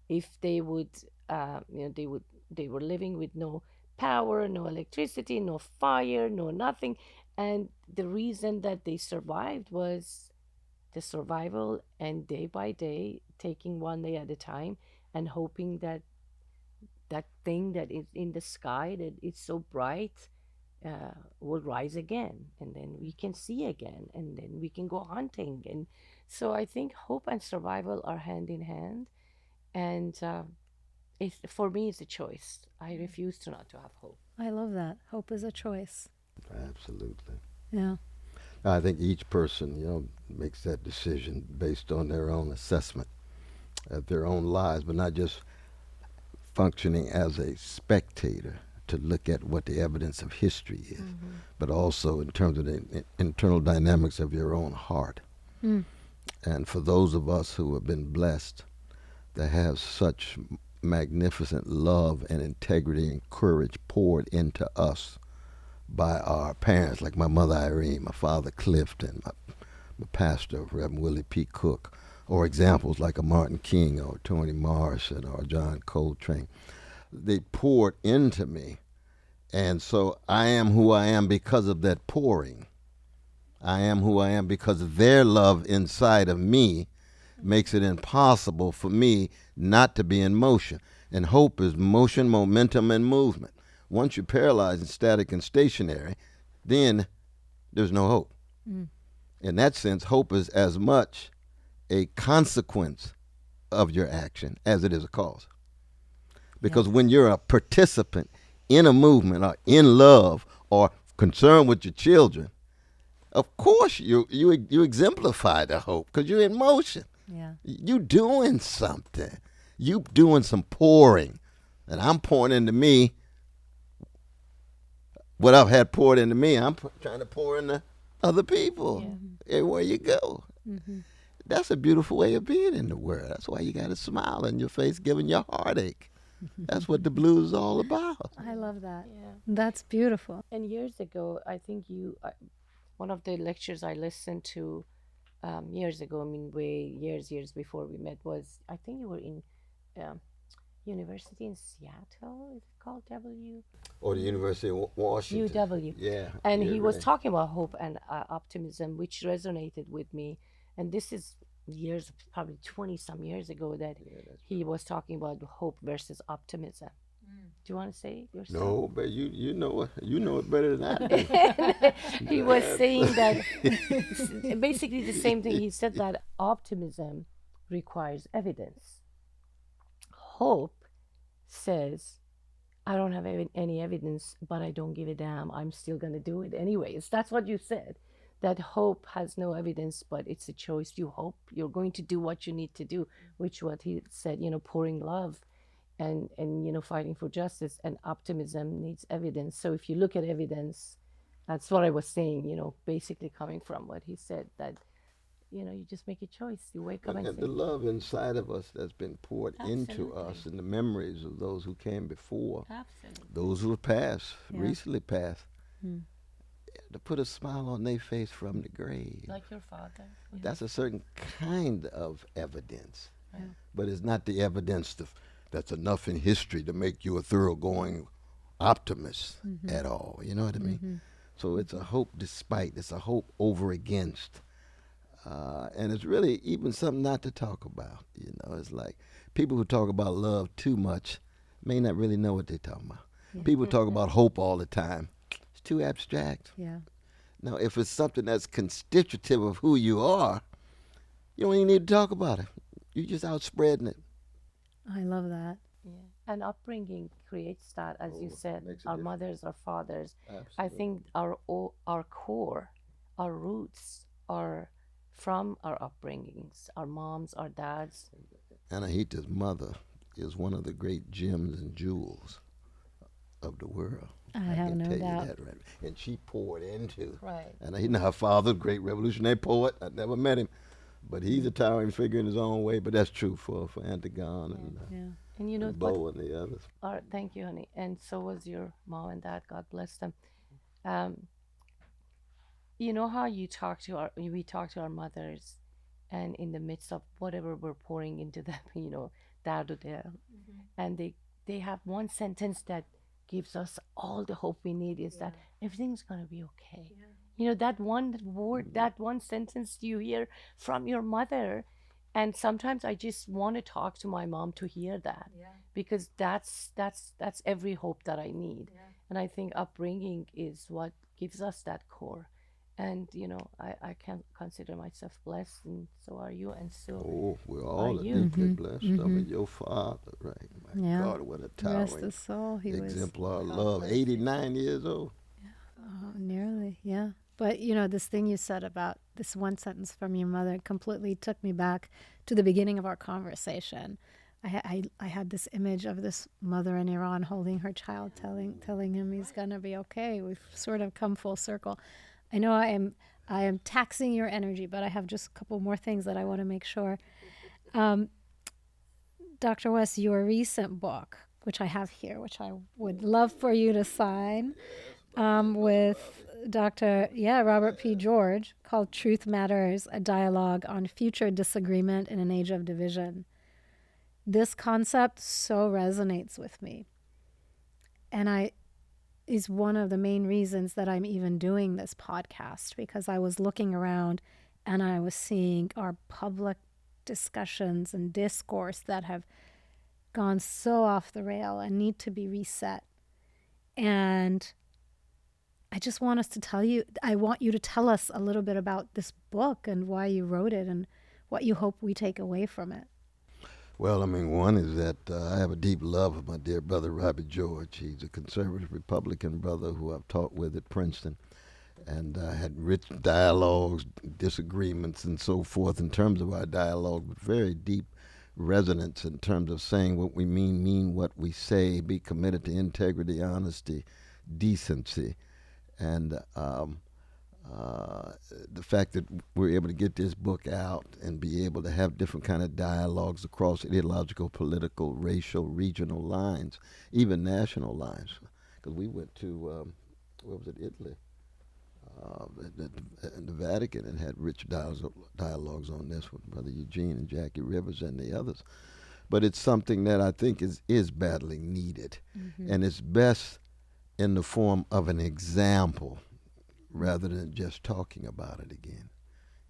If they would, they were living with no power, no electricity, no fire, no nothing, and the reason that they survived was the survival, and day by day, taking one day at a time, and hoping that that thing that is in the sky that is so bright will rise again, and then we can see again, and then we can go hunting. And so I think hope and survival are hand in hand, and for me, it's a choice. I refuse to not to have hope. I love that. Hope is a choice. Absolutely. Yeah. I think each person, makes that decision based on their own assessment of their own lives, but not just functioning as a spectator to look at what the evidence of history is, but also in terms of the internal dynamics of your own heart. And for those of us who have been blessed to have such magnificent love and integrity and courage poured into us by our parents, like my mother Irene, my father Clifton, my pastor Reverend Willie P. Cook, or examples like a Martin King or Toni Morrison or John Coltrane. They poured into me, and so I am who I am because of that pouring. I am who I am because of their love inside of me makes it impossible for me not to be in motion. And hope is motion, momentum, and movement. Once you're paralyzed and static and stationary, then there's no hope. In that sense, hope is as much a consequence of your action as it is a cause. Because when you're a participant in a movement or in love or concerned with your children, of course you exemplify the hope because you're in motion. Yeah. You doing something. You doing some pouring. And I'm pouring into me what I've had poured into me. I'm trying to pour into other people everywhere you go. That's a beautiful way of being in the world. That's why you got a smile on your face giving your heartache. That's what the blues is all about. I love that. Yeah. That's beautiful. And years ago, I think one of the lectures I listened to years ago, I mean, way years before we met, was I think you were in um, university in Seattle. Is it called W? Or the University of Washington. UW. Yeah. And you're he was right. talking about hope and optimism, which resonated with me. And this is years, probably 20 some years ago, that he was talking about hope versus optimism. Do you want to say it yourself? No, but you know it better than I do. He was saying that basically the same thing. He said that optimism requires evidence. Hope says, I don't have any evidence, but I don't give a damn. I'm still going to do it anyways. That's what you said. That hope has no evidence, but it's a choice. You hope you're going to do what you need to do, which what he said, pouring love and fighting for justice. And optimism needs evidence. So if you look at evidence, that's what I was saying, basically coming from what he said, that you just make a choice. You wake up and And say, the love inside of us that's been poured into us, Absolutely. and the memories of those who came before, absolutely. those who have passed, Yeah. recently passed, Hmm. to put a smile on their face from the grave. Like your father. That's a certain kind of evidence. Yeah. But it's not the evidence that's enough in history to make you a thoroughgoing optimist at all. You know what I mean? So it's a hope despite, it's a hope over against. And it's really even something not to talk about. It's like people who talk about love too much may not really know what they're talking about. Yeah. People talk about hope all the time. It's too abstract. Yeah. Now, if it's something that's constitutive of who you are, you don't even need to talk about it. You're just out spreading it. I love that. Yeah. And upbringing creates that, as you Oh, said, makes a our difference. mothers, our fathers. I Absolutely. think our core, our roots are from our upbringings, our moms, our dads. Anahita's mother is one of the great gems and jewels of the world. I have can no tell doubt. you that, right? And she poured into. Right. And her father, great revolutionary poet. I never met him, but he's a towering figure in his own way. But that's true for Antigone and Yeah. And you know and what? Bo and the others. Thank you, honey. And so was your mom and dad. God bless them. You know how we talk to our mothers, and in the midst of whatever we're pouring into them, dad or dad, and they have one sentence that gives us all the hope we need, is that everything's gonna be okay. That one word, that one sentence you hear from your mother. And sometimes I just want to talk to my mom to hear that, because that's every hope that I need. And I think upbringing is what gives us that core. And I can consider myself blessed, and so are you. And so Oh, we're all you? deeply blessed. I mean, your father, right? My Yeah. God, what a Rest towering his soul. He was exemplar of God love. bless you. 89 years old. nearly, yeah. But this thing you said about this one sentence from your mother completely took me back to the beginning of our conversation. I had this image of this mother in Iran holding her child, telling him he's gonna be okay. We've sort of come full circle. I know I am taxing your energy, but I have just a couple more things that I want to make sure. Dr. West, your recent book, which I have here, which I would love for you to sign, with Dr. Robert P. George, called Truth Matters, a dialogue on future disagreement in an age of division. This concept so resonates with me. And is one of the main reasons that I'm even doing this podcast, because I was looking around and I was seeing our public discussions and discourse that have gone so off the rail and need to be reset. And I just want I want you to tell us a little bit about this book and why you wrote it and what you hope we take away from it. Well, I mean, one is that I have a deep love of my dear brother, Robbie George. He's a conservative Republican brother who I've taught with at Princeton, and had rich dialogues, disagreements, and so forth in terms of our dialogue, but very deep resonance in terms of saying what we mean what we say, be committed to integrity, honesty, decency. And the fact that we're able to get this book out and be able to have different kind of dialogues across ideological, political, racial, regional lines, even national lines. Because we went to, where was it, Italy? The Vatican and had rich dialogues on this with Brother Eugene and Jackie Rivers and the others. But it's something that I think is badly needed. And it's best in the form of an example rather than just talking about it again.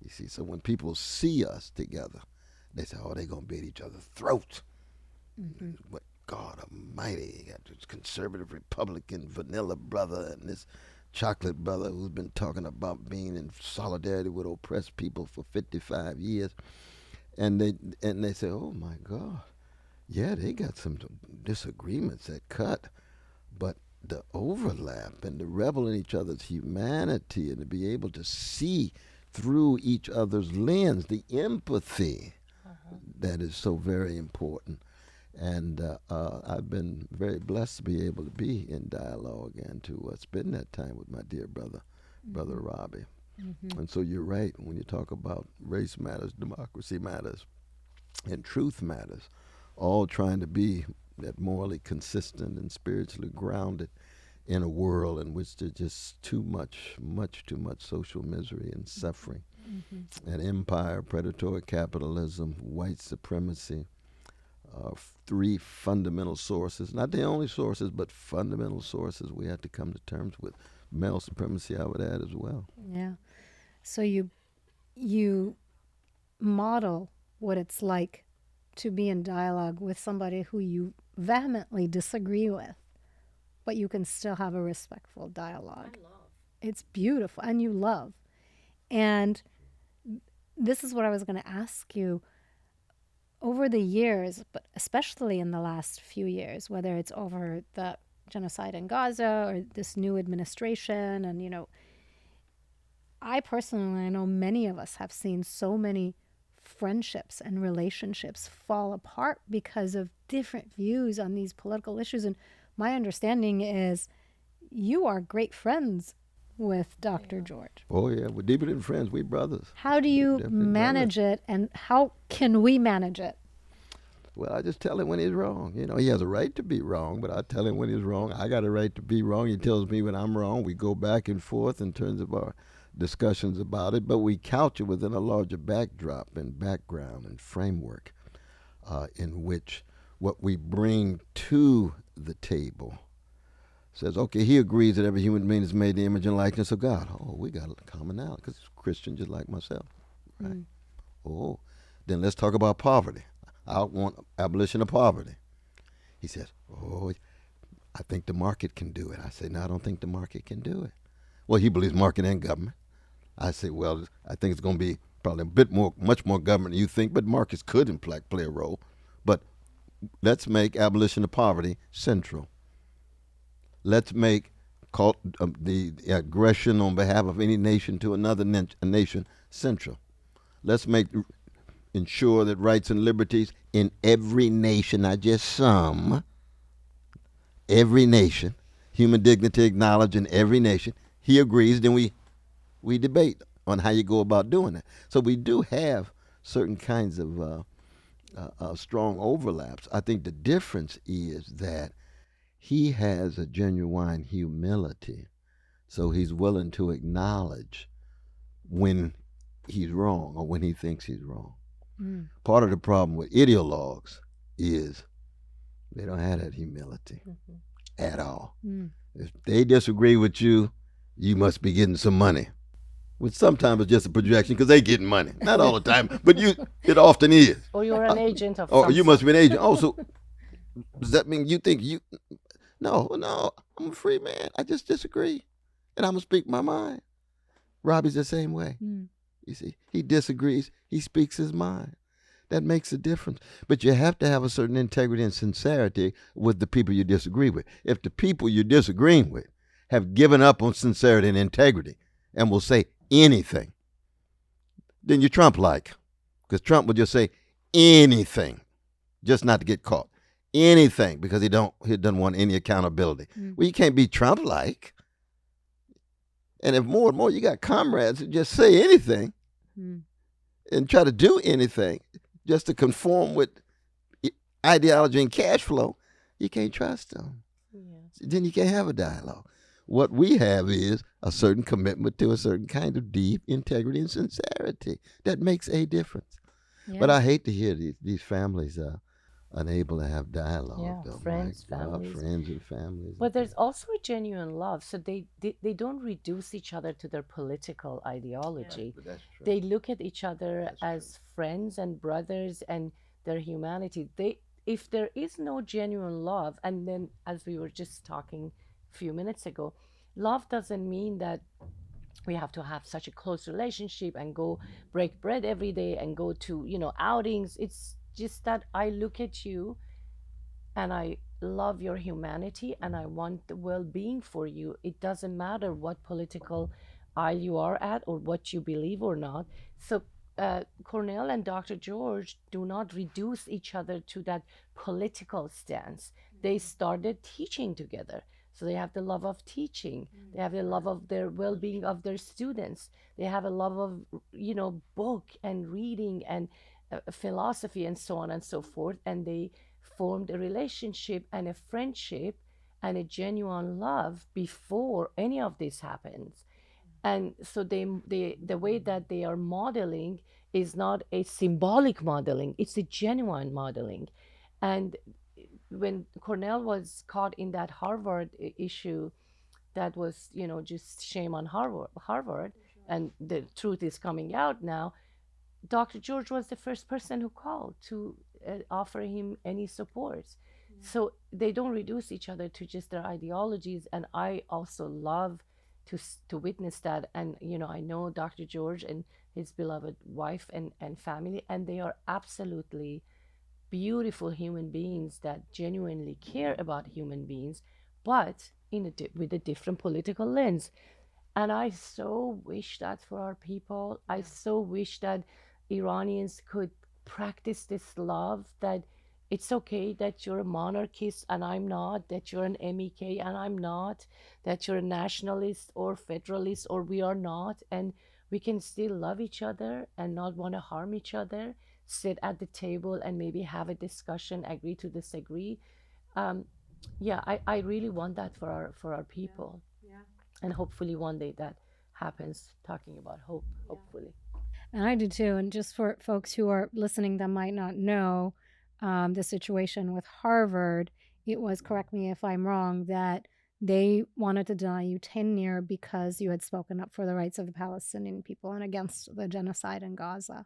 You see, so when people see us together, they say, oh, they're going to be at each other's throats. But God almighty, you got this conservative Republican vanilla brother and this chocolate brother who's been talking about being in solidarity with oppressed people for 55 years. And they say, oh my God, yeah, they got some disagreements that cut, but the overlap and the revel in each other's humanity and to be able to see through each other's lens, the empathy that is so very important. And I've been very blessed to be able to be in dialogue and to spend that time with my dear brother, Brother Robbie. And so you're right, when you talk about race matters, democracy matters, and truth matters, all trying to be that morally consistent and spiritually grounded in a world in which there's just much too much social misery and suffering. And empire, predatory capitalism, white supremacy, three fundamental sources, not the only sources, but fundamental sources we have to come to terms with. Male supremacy, I would add as well. Yeah. So you model what it's like to be in dialogue with somebody who you vehemently disagree with, but you can still have a respectful dialogue. I love. It's beautiful, and you love. And this is what I was going to ask you. Over the years, but especially in the last few years, whether it's over the genocide in Gaza or this new administration, and, you know, I personally, I know many of us have seen so many friendships and relationships fall apart because of different views on these political issues. And my understanding is you are great friends with Dr. George. Oh, yeah. We're deeper than friends. We're brothers. How do you manage it, and how can we manage it? Well, I just tell him when he's wrong. You know, he has a right to be wrong, but I tell him when he's wrong. I got a right to be wrong. He tells me when I'm wrong. We go back and forth in terms of our discussions about it, but we couch it within a larger backdrop and background and framework in which what we bring to the table says, okay, he agrees that every human being is made in the image and likeness of God. Oh, we got a commonality because he's a Christian just like myself, right? Oh, then let's talk about poverty. I want abolition of poverty. He says, oh, I think the market can do it. I say, no, I don't think the market can do it. Well, he believes market and government. I say, well, I think it's going to be probably much more government than you think, but markets could in fact play a role. But let's make abolition of poverty central. Let's make the aggression on behalf of any nation to another nation central. Let's ensure that rights and liberties in every nation, not just some, every nation, human dignity acknowledged in every nation. He agrees, then we debate on how you go about doing it. So we do have certain kinds of strong overlaps. I think the difference is that he has a genuine humility, so he's willing to acknowledge when he's wrong or when he thinks he's wrong. Part of the problem with ideologues is they don't have that humility at all. If they disagree with you, you must be getting some money. Which sometimes it's just a projection because they getting money. Not all the time, but it often is. Or you're an agent of Or you must be an agent. Oh, so does that mean you think you... No, I'm a free man. I just disagree. And I'm going to speak my mind. Robbie's the same way. You see, he disagrees. He speaks his mind. That makes a difference. But you have to have a certain integrity and sincerity with the people you disagree with. If the people you're disagreeing with have given up on sincerity and integrity and will say anything, then you're Trump-like. Because Trump will just say anything, just not to get caught. Anything, because he doesn't want any accountability. Well, you can't be Trump-like. And if more and more you got comrades who just say anything Mm. and try to do anything just to conform with ideology and cash flow, you can't trust them. Yeah. Then you can't have a dialogue. What we have is a certain commitment to a certain kind of deep integrity and sincerity that makes a difference. Yeah. But I hate to hear these families are unable to have dialogue. Yeah, though. friends, My God, families. friends and families. But there's also a genuine love. So they don't reduce each other to their political ideology. But that's true. They look at each other That's as friends and brothers and their humanity. If there is no genuine love, and then as we were just talking a few minutes ago, love doesn't mean that we have to have such a close relationship and go break bread every day and go to, outings. It's just that I look at you and I love your humanity and I want the well-being for you. It doesn't matter what political aisle you are at or what you believe or not. So Cornell and Dr. George do not reduce each other to that political stance. They started teaching together. So they have the love of teaching. They have the love of their well-being of their students. They have a love of, book and reading and philosophy and so on and so forth. And they formed a relationship and a friendship and a genuine love before any of this happens. And so the way that they are modeling is not a symbolic modeling, it's a genuine modeling. And when Cornell was caught in that Harvard issue, that was, just shame on Harvard, and the truth is coming out now. Dr. George was the first person who called to offer him any support. So they don't reduce each other to just their ideologies. And I also love to witness that. And, I know Dr. George and his beloved wife and family, and they are absolutely beautiful human beings that genuinely care about human beings, but with a different political lens. And I so wish that for our people. I so wish that Iranians could practice this love, that it's okay that you're a monarchist and I'm not, that you're an MEK and I'm not, that you're a nationalist or federalist or we are not, and we can still love each other and not want to harm each other, sit at the table and maybe have a discussion, agree to disagree. Yeah, I really want that for our people. Yeah. And hopefully one day that happens, talking about hope, hopefully. And I do too. And just for folks who are listening that might not know the situation with Harvard, it was, correct me if I'm wrong, that they wanted to deny you tenure because you had spoken up for the rights of the Palestinian people and against the genocide in Gaza.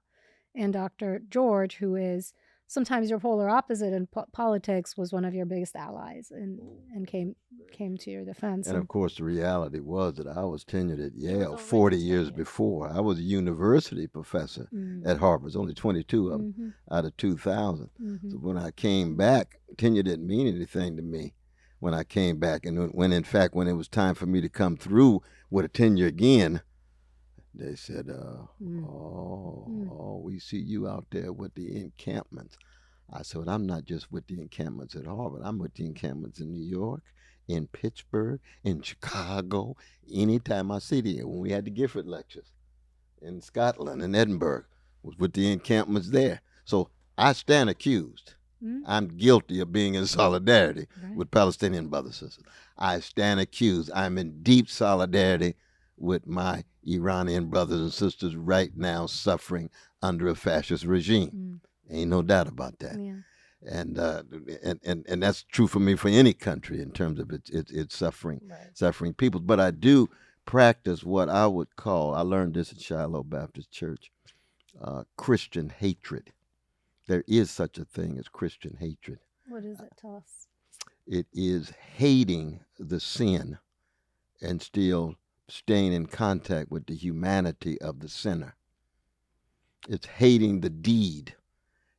And Dr. George, who is sometimes your polar opposite in politics, was one of your biggest allies and came to your defense. And of course, the reality was that I was tenured at Yale already 40 years tenured. before. I was a university professor at Harvard. There's only 22 of them out of 2,000. So when I came back, tenure didn't mean anything to me when I came back. And when in fact, when it was time for me to come through with a tenure again, they said, we see you out there with the encampments. I said, well, I'm not just with the encampments at Harvard. I'm with the encampments in New York, in Pittsburgh, in Chicago, anytime I see them. When we had the Gifford lectures in Scotland and Edinburgh, was with the encampments there. So I stand accused. I'm guilty of being in solidarity with Palestinian brothers and sisters. I stand accused. I'm in deep solidarity with my Iranian brothers and sisters right now suffering under a fascist regime. Ain't no doubt about that. Yeah. And that's true for me for any country in terms of its suffering people. But I do practice what I would call, I learned this at Shiloh Baptist Church, Christian hatred. There is such a thing as Christian hatred. What is it? Tell us. It is hating the sin and still staying in contact with the humanity of the sinner. It's hating the deed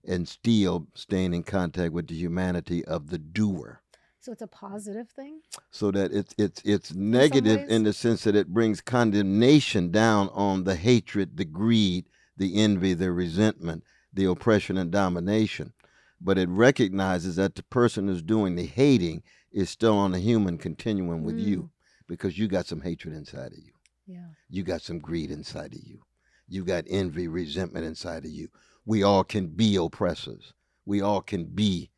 and still staying in contact with the humanity of the doer. So it's a positive thing? So that it's negative in the sense that it brings condemnation down on the hatred, the greed, the envy, the resentment, the oppression and domination. But it recognizes that the person who's doing the hating is still on the human continuum with you, because you got some hatred inside of you. Yeah. You got some greed inside of you. You got envy, resentment inside of you. We all can be oppressors. We all can be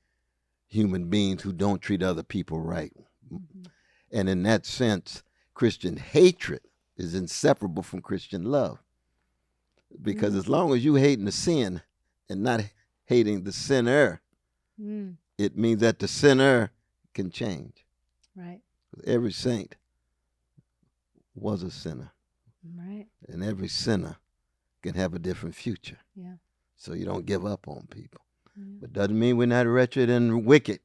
human beings who don't treat other people right. Mm-hmm. And in that sense, Christian hatred is inseparable from Christian love. Because Mm. as long as you hating the sin and not hating the sinner, Mm. it means that the sinner can change. Right. Every saint was a sinner, Right. and every sinner can have a different future. Yeah. So you don't give up on people. Yeah. But doesn't mean we're not wretched and wicked,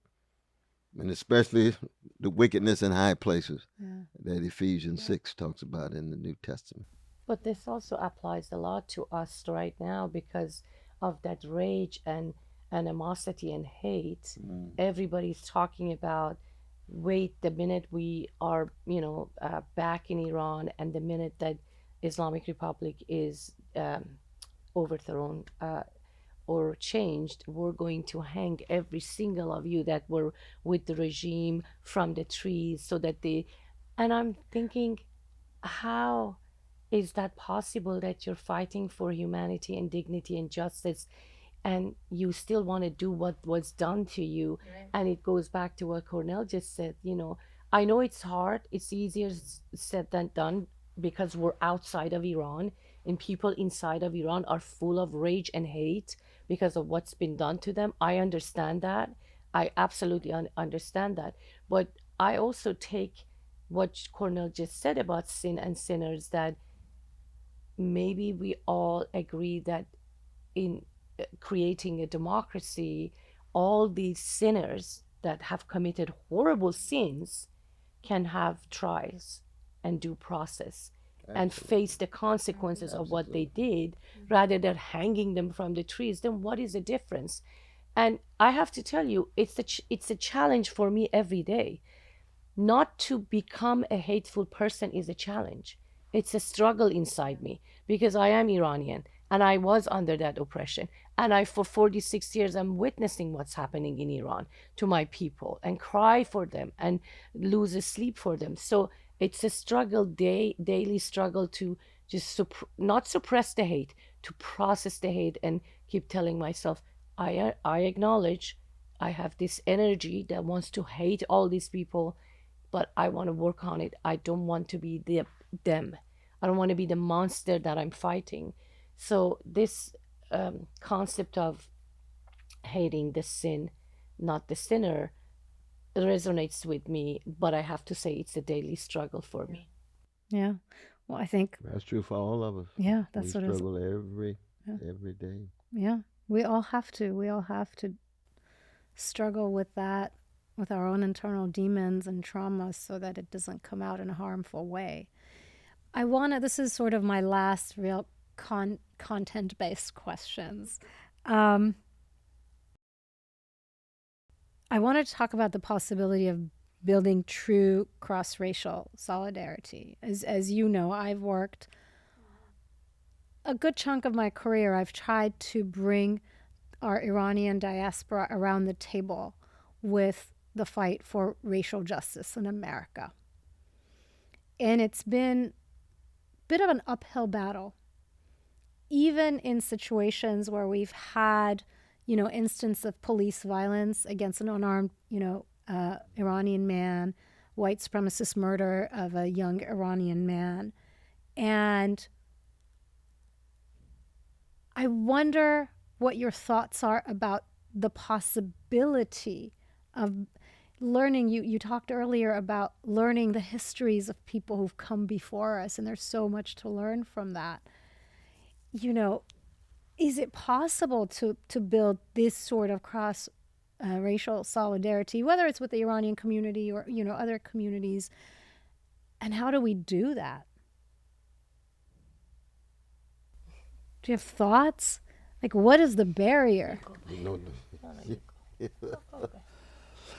and especially the wickedness in high places Yeah. that Ephesians 6 talks about in the New Testament. But this also applies a lot to us right now because of that rage and animosity and hate. Everybody's talking about, wait, the minute we are, back in Iran, and the minute that Islamic Republic is overthrown or changed, we're going to hang every single of you that were with the regime from the trees so that they. And I'm thinking, how is that possible that you're fighting for humanity and dignity and justice and you still want to do what was done to you? Right. And it goes back to what Cornell just said. I know it's hard, it's easier said than done because we're outside of Iran, and people inside of Iran are full of rage and hate because of what's been done to them. I understand that. I absolutely understand that. But I also take what Cornell just said about sin and sinners, that maybe we all agree that in creating a democracy, all these sinners that have committed horrible sins can have trials and due process and face the consequences of what they did rather than hanging them from the trees. Then what is the difference? And I have to tell you, it's a challenge for me every day. Not to become a hateful person is a challenge. It's a struggle inside me because I am Iranian and I was under that oppression. And for 46 years, I'm witnessing what's happening in Iran to my people and cry for them and lose sleep for them. So it's a struggle, daily struggle to just not suppress the hate, to process the hate and keep telling myself, I acknowledge I have this energy that wants to hate all these people, but I want to work on it. I don't want to be them. I don't want to be the monster that I'm fighting. So this concept of hating the sin, not the sinner, resonates with me, but I have to say it's a daily struggle for me. Yeah. Well, I think That's true for all of us. Yeah, that's we what it is. struggle every day. Yeah, we all have to. We all have to struggle with that, with our own internal demons and traumas, so that it doesn't come out in a harmful way. This is sort of my last real content-based questions. I want to talk about the possibility of building true cross-racial solidarity. As you know, I've worked a good chunk of my career. I've tried to bring our Iranian diaspora around the table with the fight for racial justice in America. And it's been a bit of an uphill battle, even in situations where we've had, instance of police violence against an unarmed, Iranian man, white supremacist murder of a young Iranian man. And I wonder what your thoughts are about the possibility of learning. You talked earlier about learning the histories of people who've come before us, and there's so much to learn from that. Is it possible to build this sort of cross racial solidarity, whether it's with the Iranian community or other communities? And how do we do that? Do you have thoughts? Like, what is the barrier?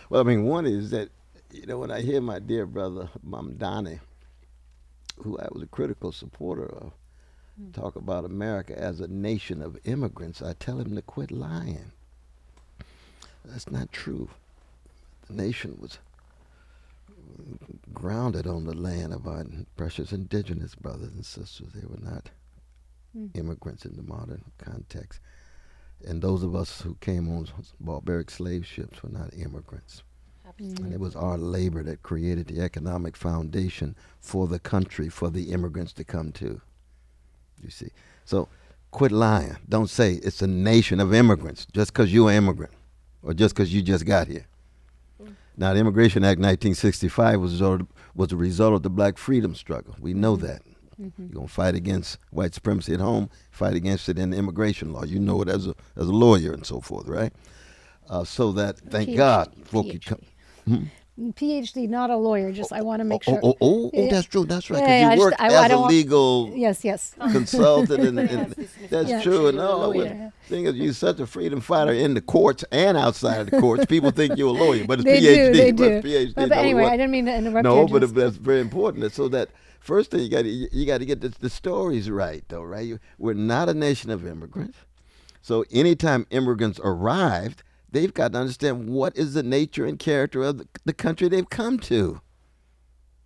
Well, I mean, one is that, when I hear my dear brother Mamdani, who I was a critical supporter of, talk about America as a nation of immigrants, I tell him to quit lying. That's not true. The nation was grounded on the land of our precious indigenous brothers and sisters. They were not immigrants in the modern context. And those of us who came on barbaric slave ships were not immigrants. And it was our labor that created the economic foundation for the country, for the immigrants to come to. You see? So quit lying. Don't say it's a nation of immigrants just because you're an immigrant or just because you just got here. Now, the Immigration Act 1965 was a result of the black freedom struggle. We know that. You're going to fight against white supremacy at home, fight against it in the immigration law. You know it as a lawyer and so forth, right? So that, thank PhD, God, folk PhD, not a lawyer. Just I want to make sure. That's true. That's right. Because Yeah, I you work I as a don't want- legal Yes. consultant, and that's Yeah. true. And Lawyer. thing is, you're such a freedom fighter in the courts and outside of the courts. People think you're a lawyer, but it's They PhD. do. They But do. it's PhD. But No, anyway, what- I didn't mean to interrupt No, you. but just- that's very important. So that first thing you got to get the stories right, though, right? We're not a nation of immigrants. So anytime immigrants arrived, they've got to understand what is the nature and character of the country they've come to.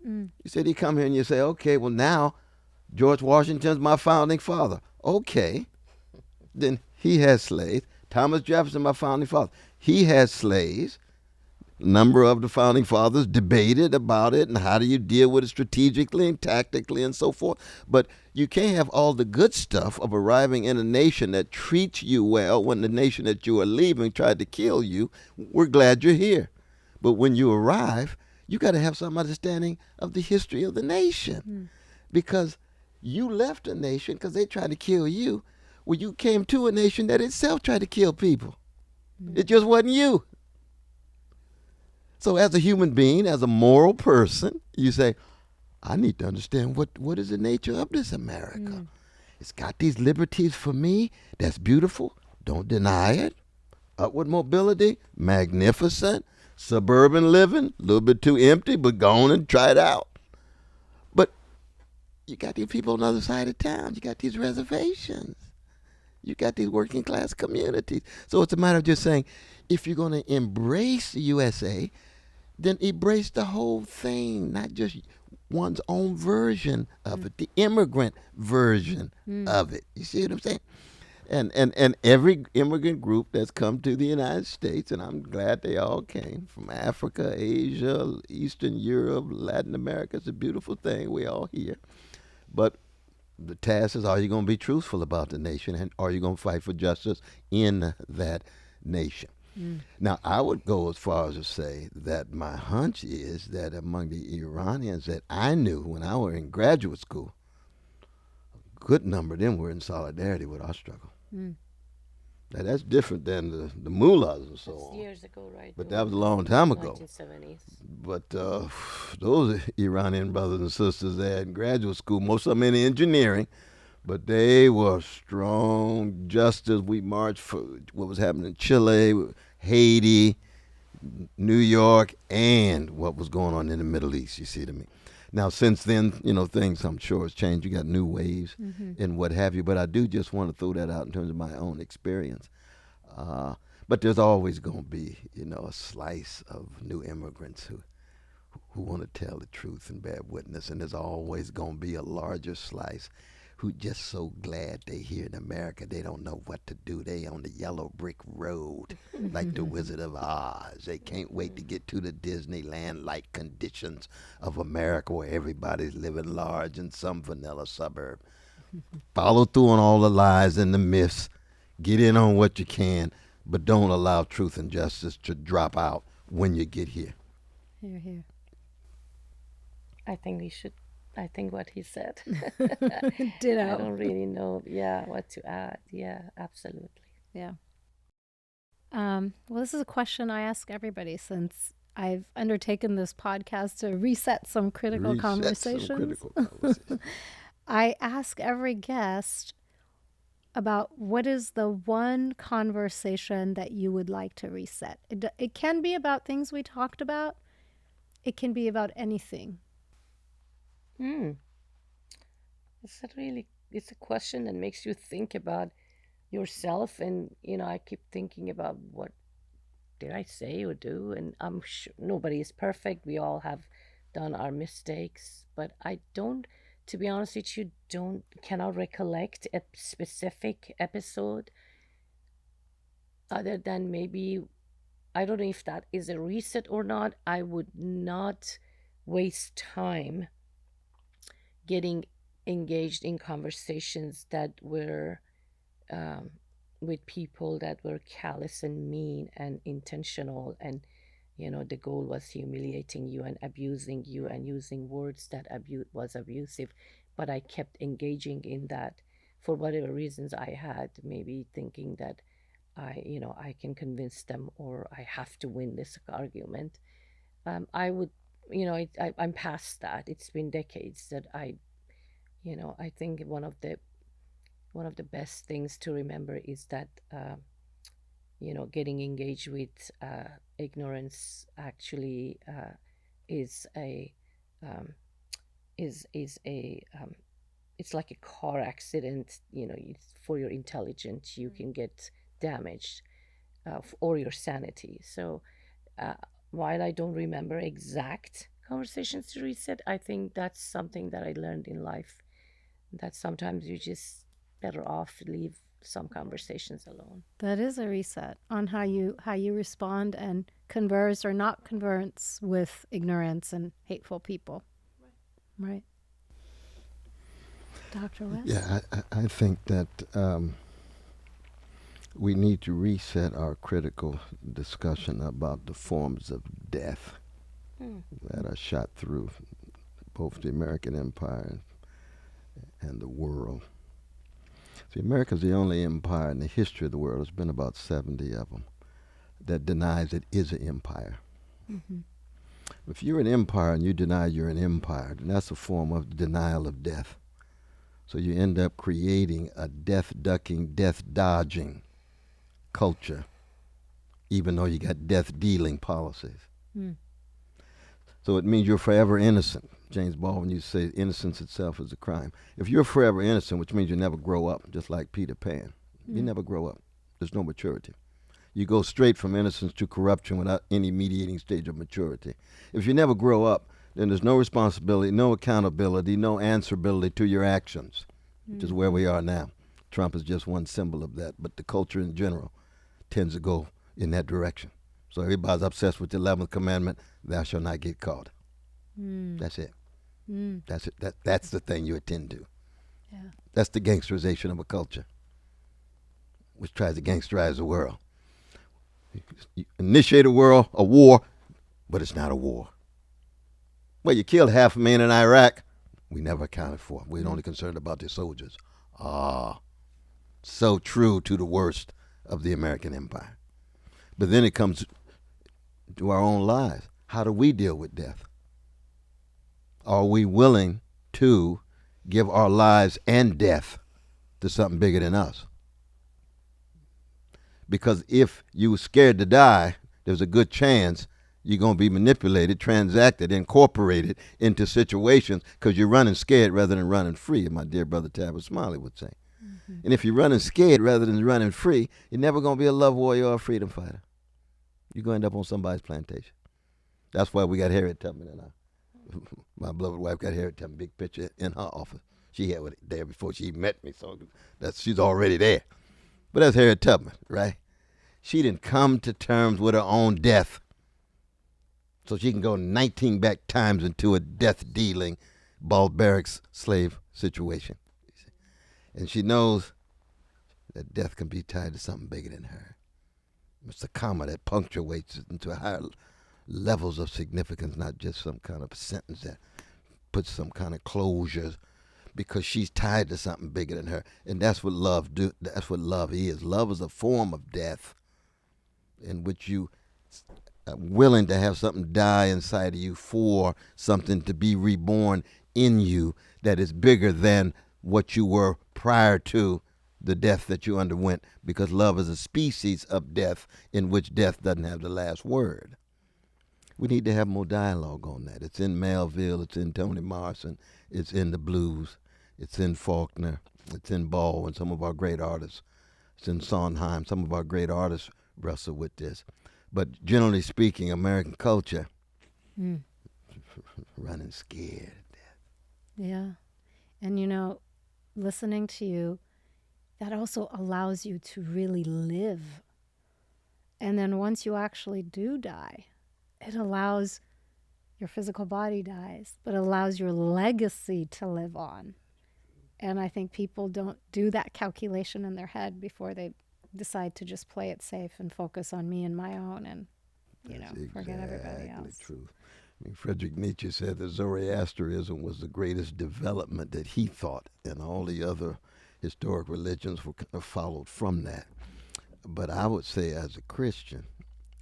You said you come here and you say, okay, well now George Washington's my founding father. Okay, then he has slaves. Thomas Jefferson, my founding father. He has slaves. Number of the founding fathers debated about it and how do you deal with it strategically and tactically and so forth. But you can't have all the good stuff of arriving in a nation that treats you well when the nation that you are leaving tried to kill you. We're glad you're here. But when you arrive, you got to have some understanding of the history of the nation. Because you left a nation because they tried to kill you. Well, you came to a nation that itself tried to kill people. It just wasn't you. So as a human being, as a moral person, you say, I need to understand what is the nature of this America. It's got these liberties for me. That's beautiful. Don't deny it. Upward mobility, magnificent. Suburban living, a little bit too empty, but go on and try it out. But you got these people on the other side of town. You got these reservations. You got these working class communities. So it's a matter of just saying, if you're going to embrace the USA, then embrace the whole thing, not just one's own version of it, the immigrant version of it. You see what I'm saying? And every immigrant group that's come to the United States, and I'm glad they all came from Africa, Asia, Eastern Europe, Latin America. It's a beautiful thing. We all here. But the task is, are you going to be truthful about the nation, and are you going to fight for justice in that nation? Now, I would go as far as to say that my hunch is that among the Iranians that I knew when I was in graduate school, a good number of them were in solidarity with our struggle. Now, that's different than the mullahs and so That's on. years ago, right? But that was a long time ago. 1970s. But those Iranian brothers and sisters there in graduate school, most of them in engineering, but they were strong justice. We marched for what was happening in Chile, Haiti, New York, and what was going on in the Middle East, you see what I mean? Now, since then, things I'm sure has changed. You got new waves and what have you. But I do just want to throw that out in terms of my own experience. But there's always going to be, a slice of new immigrants who want to tell the truth and bear witness. And there's always going to be a larger slice who just so glad they here in America. They don't know what to do. They on the yellow brick road like the Wizard of Oz. They can't wait to get to the Disneyland-like conditions of America where everybody's living large in some vanilla suburb. Follow through on all the lies and the myths. Get in on what you can, but don't allow truth and justice to drop out when you get here. Here. I think what he said. Ditto. I don't really know, what to add. Yeah, absolutely. Yeah. Well, this is a question I ask everybody since I've undertaken this podcast to reset some critical Reset some conversations. critical conversations. I ask every guest about what is the one conversation that you would like to reset. It can be about things we talked about. It can be about anything. It's a question that makes you think about yourself, and I keep thinking about what did I say or do, and I'm sure nobody is perfect. We all have done our mistakes, but I don't, to be honest with you, cannot recollect a specific episode other than maybe, I don't know if that is a reset or not. I would not waste time getting engaged in conversations that were um, with people that were callous and mean and intentional, and the goal was humiliating you and abusing you and using words that was abusive. But I kept engaging in that for whatever reasons I had, maybe thinking that I can convince them, or I have to win this argument. I would, I'm past that. It's been decades that I think one of the best things to remember is that getting engaged with ignorance actually is a um, is a it's like a car accident. For your intelligence, you can get damaged, or your sanity. So uh, while I don't remember exact conversations to reset, I think that's something that I learned in life, that sometimes you just better off leave some conversations alone. That is a reset on how you respond and converse or not converse with ignorance and hateful people. Right. Dr. West? Yeah, I think that we need to reset our critical discussion about the forms of death that are shot through both the American empire and the world. See, America's the only empire in the history of the world, there's been about 70 of them, that denies it is an empire. Mm-hmm. If you're an empire and you deny you're an empire, then that's a form of denial of death. So you end up creating a death-ducking, death-dodging culture, even though you got death-dealing policies. Mm. So it means you're forever innocent. James Baldwin used to say innocence itself is a crime. If you're forever innocent, which means you never grow up, just like Peter Pan, you never grow up. There's no maturity. You go straight from innocence to corruption without any mediating stage of maturity. If you never grow up, then there's no responsibility, no accountability, no answerability to your actions, which is where we are now. Trump is just one symbol of that, but the culture in general tends to go in that direction. So everybody's obsessed with the 11th commandment, thou shalt not get caught. That's it. That's it. That's the thing you attend to. Yeah. That's the gangsterization of a culture, which tries to gangsterize the world. You initiate a war, but it's not a war. Well, you killed 500,000 in Iraq. We never accounted for. We're only concerned about the soldiers. So true to the worst of the American empire. But then it comes to our own lives. How do we deal with death? Are we willing to give our lives and death to something bigger than us? Because if you were scared to die, there's a good chance you're going to be manipulated, transacted, incorporated into situations because you're running scared rather than running free, as my dear brother Tavis Smiley would say. Mm-hmm. And if you're running scared rather than running free, you're never going to be a love warrior or a freedom fighter. You're going to end up on somebody's plantation. That's why we got Harriet Tubman in our my beloved wife got Harriet Tubman, big picture in her office. She had it there before she met me, so she's already there. But that's Harriet Tubman, right? She didn't come to terms with her own death, so she can go 19 back times into a death-dealing, barbaric slave situation. And she knows that death can be tied to something bigger than her. It's a comma that punctuates it into higher levels of significance, not just some kind of sentence that puts some kind of closure, because she's tied to something bigger than her. And that's what love that's what love is. Love is a form of death in which you are willing to have something die inside of you for something to be reborn in you that is bigger than what you were prior to the death that you underwent, because love is a species of death in which death doesn't have the last word. We need to have more dialogue on that. It's in Melville, it's in Toni Morrison, it's in the blues, it's in Faulkner, it's in Baldwin, some of our great artists. It's in Sondheim, some of our great artists wrestle with this. But generally speaking, American culture, running scared to death. Yeah. And listening to you, that also allows you to really live. And then once you actually do die, it allows your physical body dies, but it allows your legacy to live on. And I think people don't do that calculation in their head before they decide to just play it safe and focus on me and my own and, forget everybody else. That's true. I mean, Friedrich Nietzsche said that Zoroastrianism was the greatest development that he thought, and all the other historic religions were kind of followed from that. But I would say as a Christian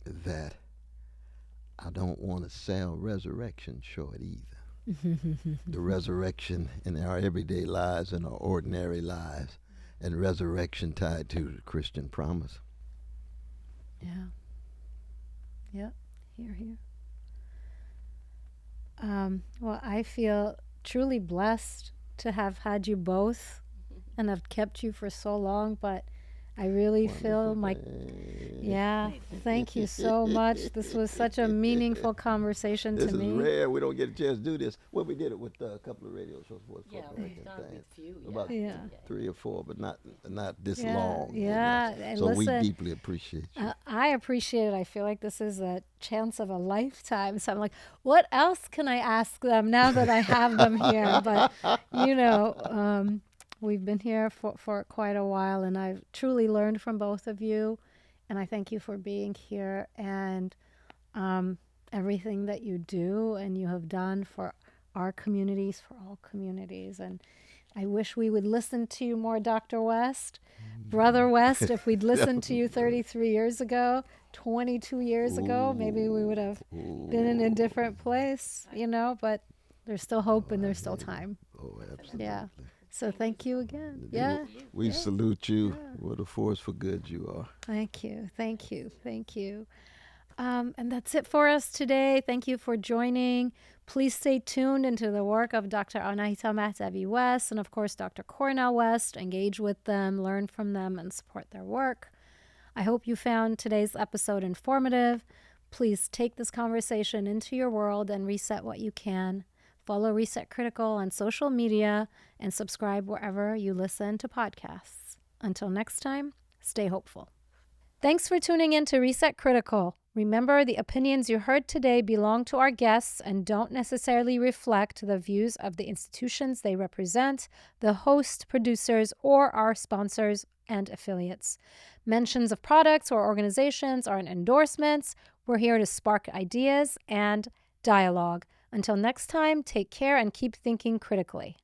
that I don't want to sell resurrection short either. The resurrection in our everyday lives and our ordinary lives, and resurrection tied to the Christian promise. Yeah. Yep. Here. Well, I feel truly blessed to have had you both and have kept you for so long, but I really feel thank you so much. This was such a meaningful conversation to me. This is rare. We don't get a chance to do this. Well, we did it with a couple of radio shows. We've done it with a few. About 3 or 4, but not this Yeah, long. yeah. And So listen, we deeply appreciate you. I appreciate it. I feel like this is a chance of a lifetime. So I'm like, what else can I ask them now that I have them here? But, we've been here for quite a while, and I've truly learned from both of you. And I thank you for being here and everything that you do and you have done for our communities, for all communities. And I wish we would listen to you more, Dr. West. Brother West, if we'd listened to you 33 years ago, 22 years ago, maybe we would have been in a different place, but there's still hope and there's still time. Oh, absolutely. Yeah. So thank you again. We salute you. What a force for good you are. Thank you. And that's it for us today. Thank you for joining. Please stay tuned into the work of Dr. Anahita Mahdavi West and, of course, Dr. Cornel West. Engage with them, learn from them, and support their work. I hope you found today's episode informative. Please take this conversation into your world and reset what you can. Follow Reset Critical on social media and subscribe wherever you listen to podcasts. Until next time, stay hopeful. Thanks for tuning in to Reset Critical. Remember, the opinions you heard today belong to our guests and don't necessarily reflect the views of the institutions they represent, the host, producers, or our sponsors and affiliates. Mentions of products or organizations aren't endorsements. We're here to spark ideas and dialogue. Until next time, take care and keep thinking critically.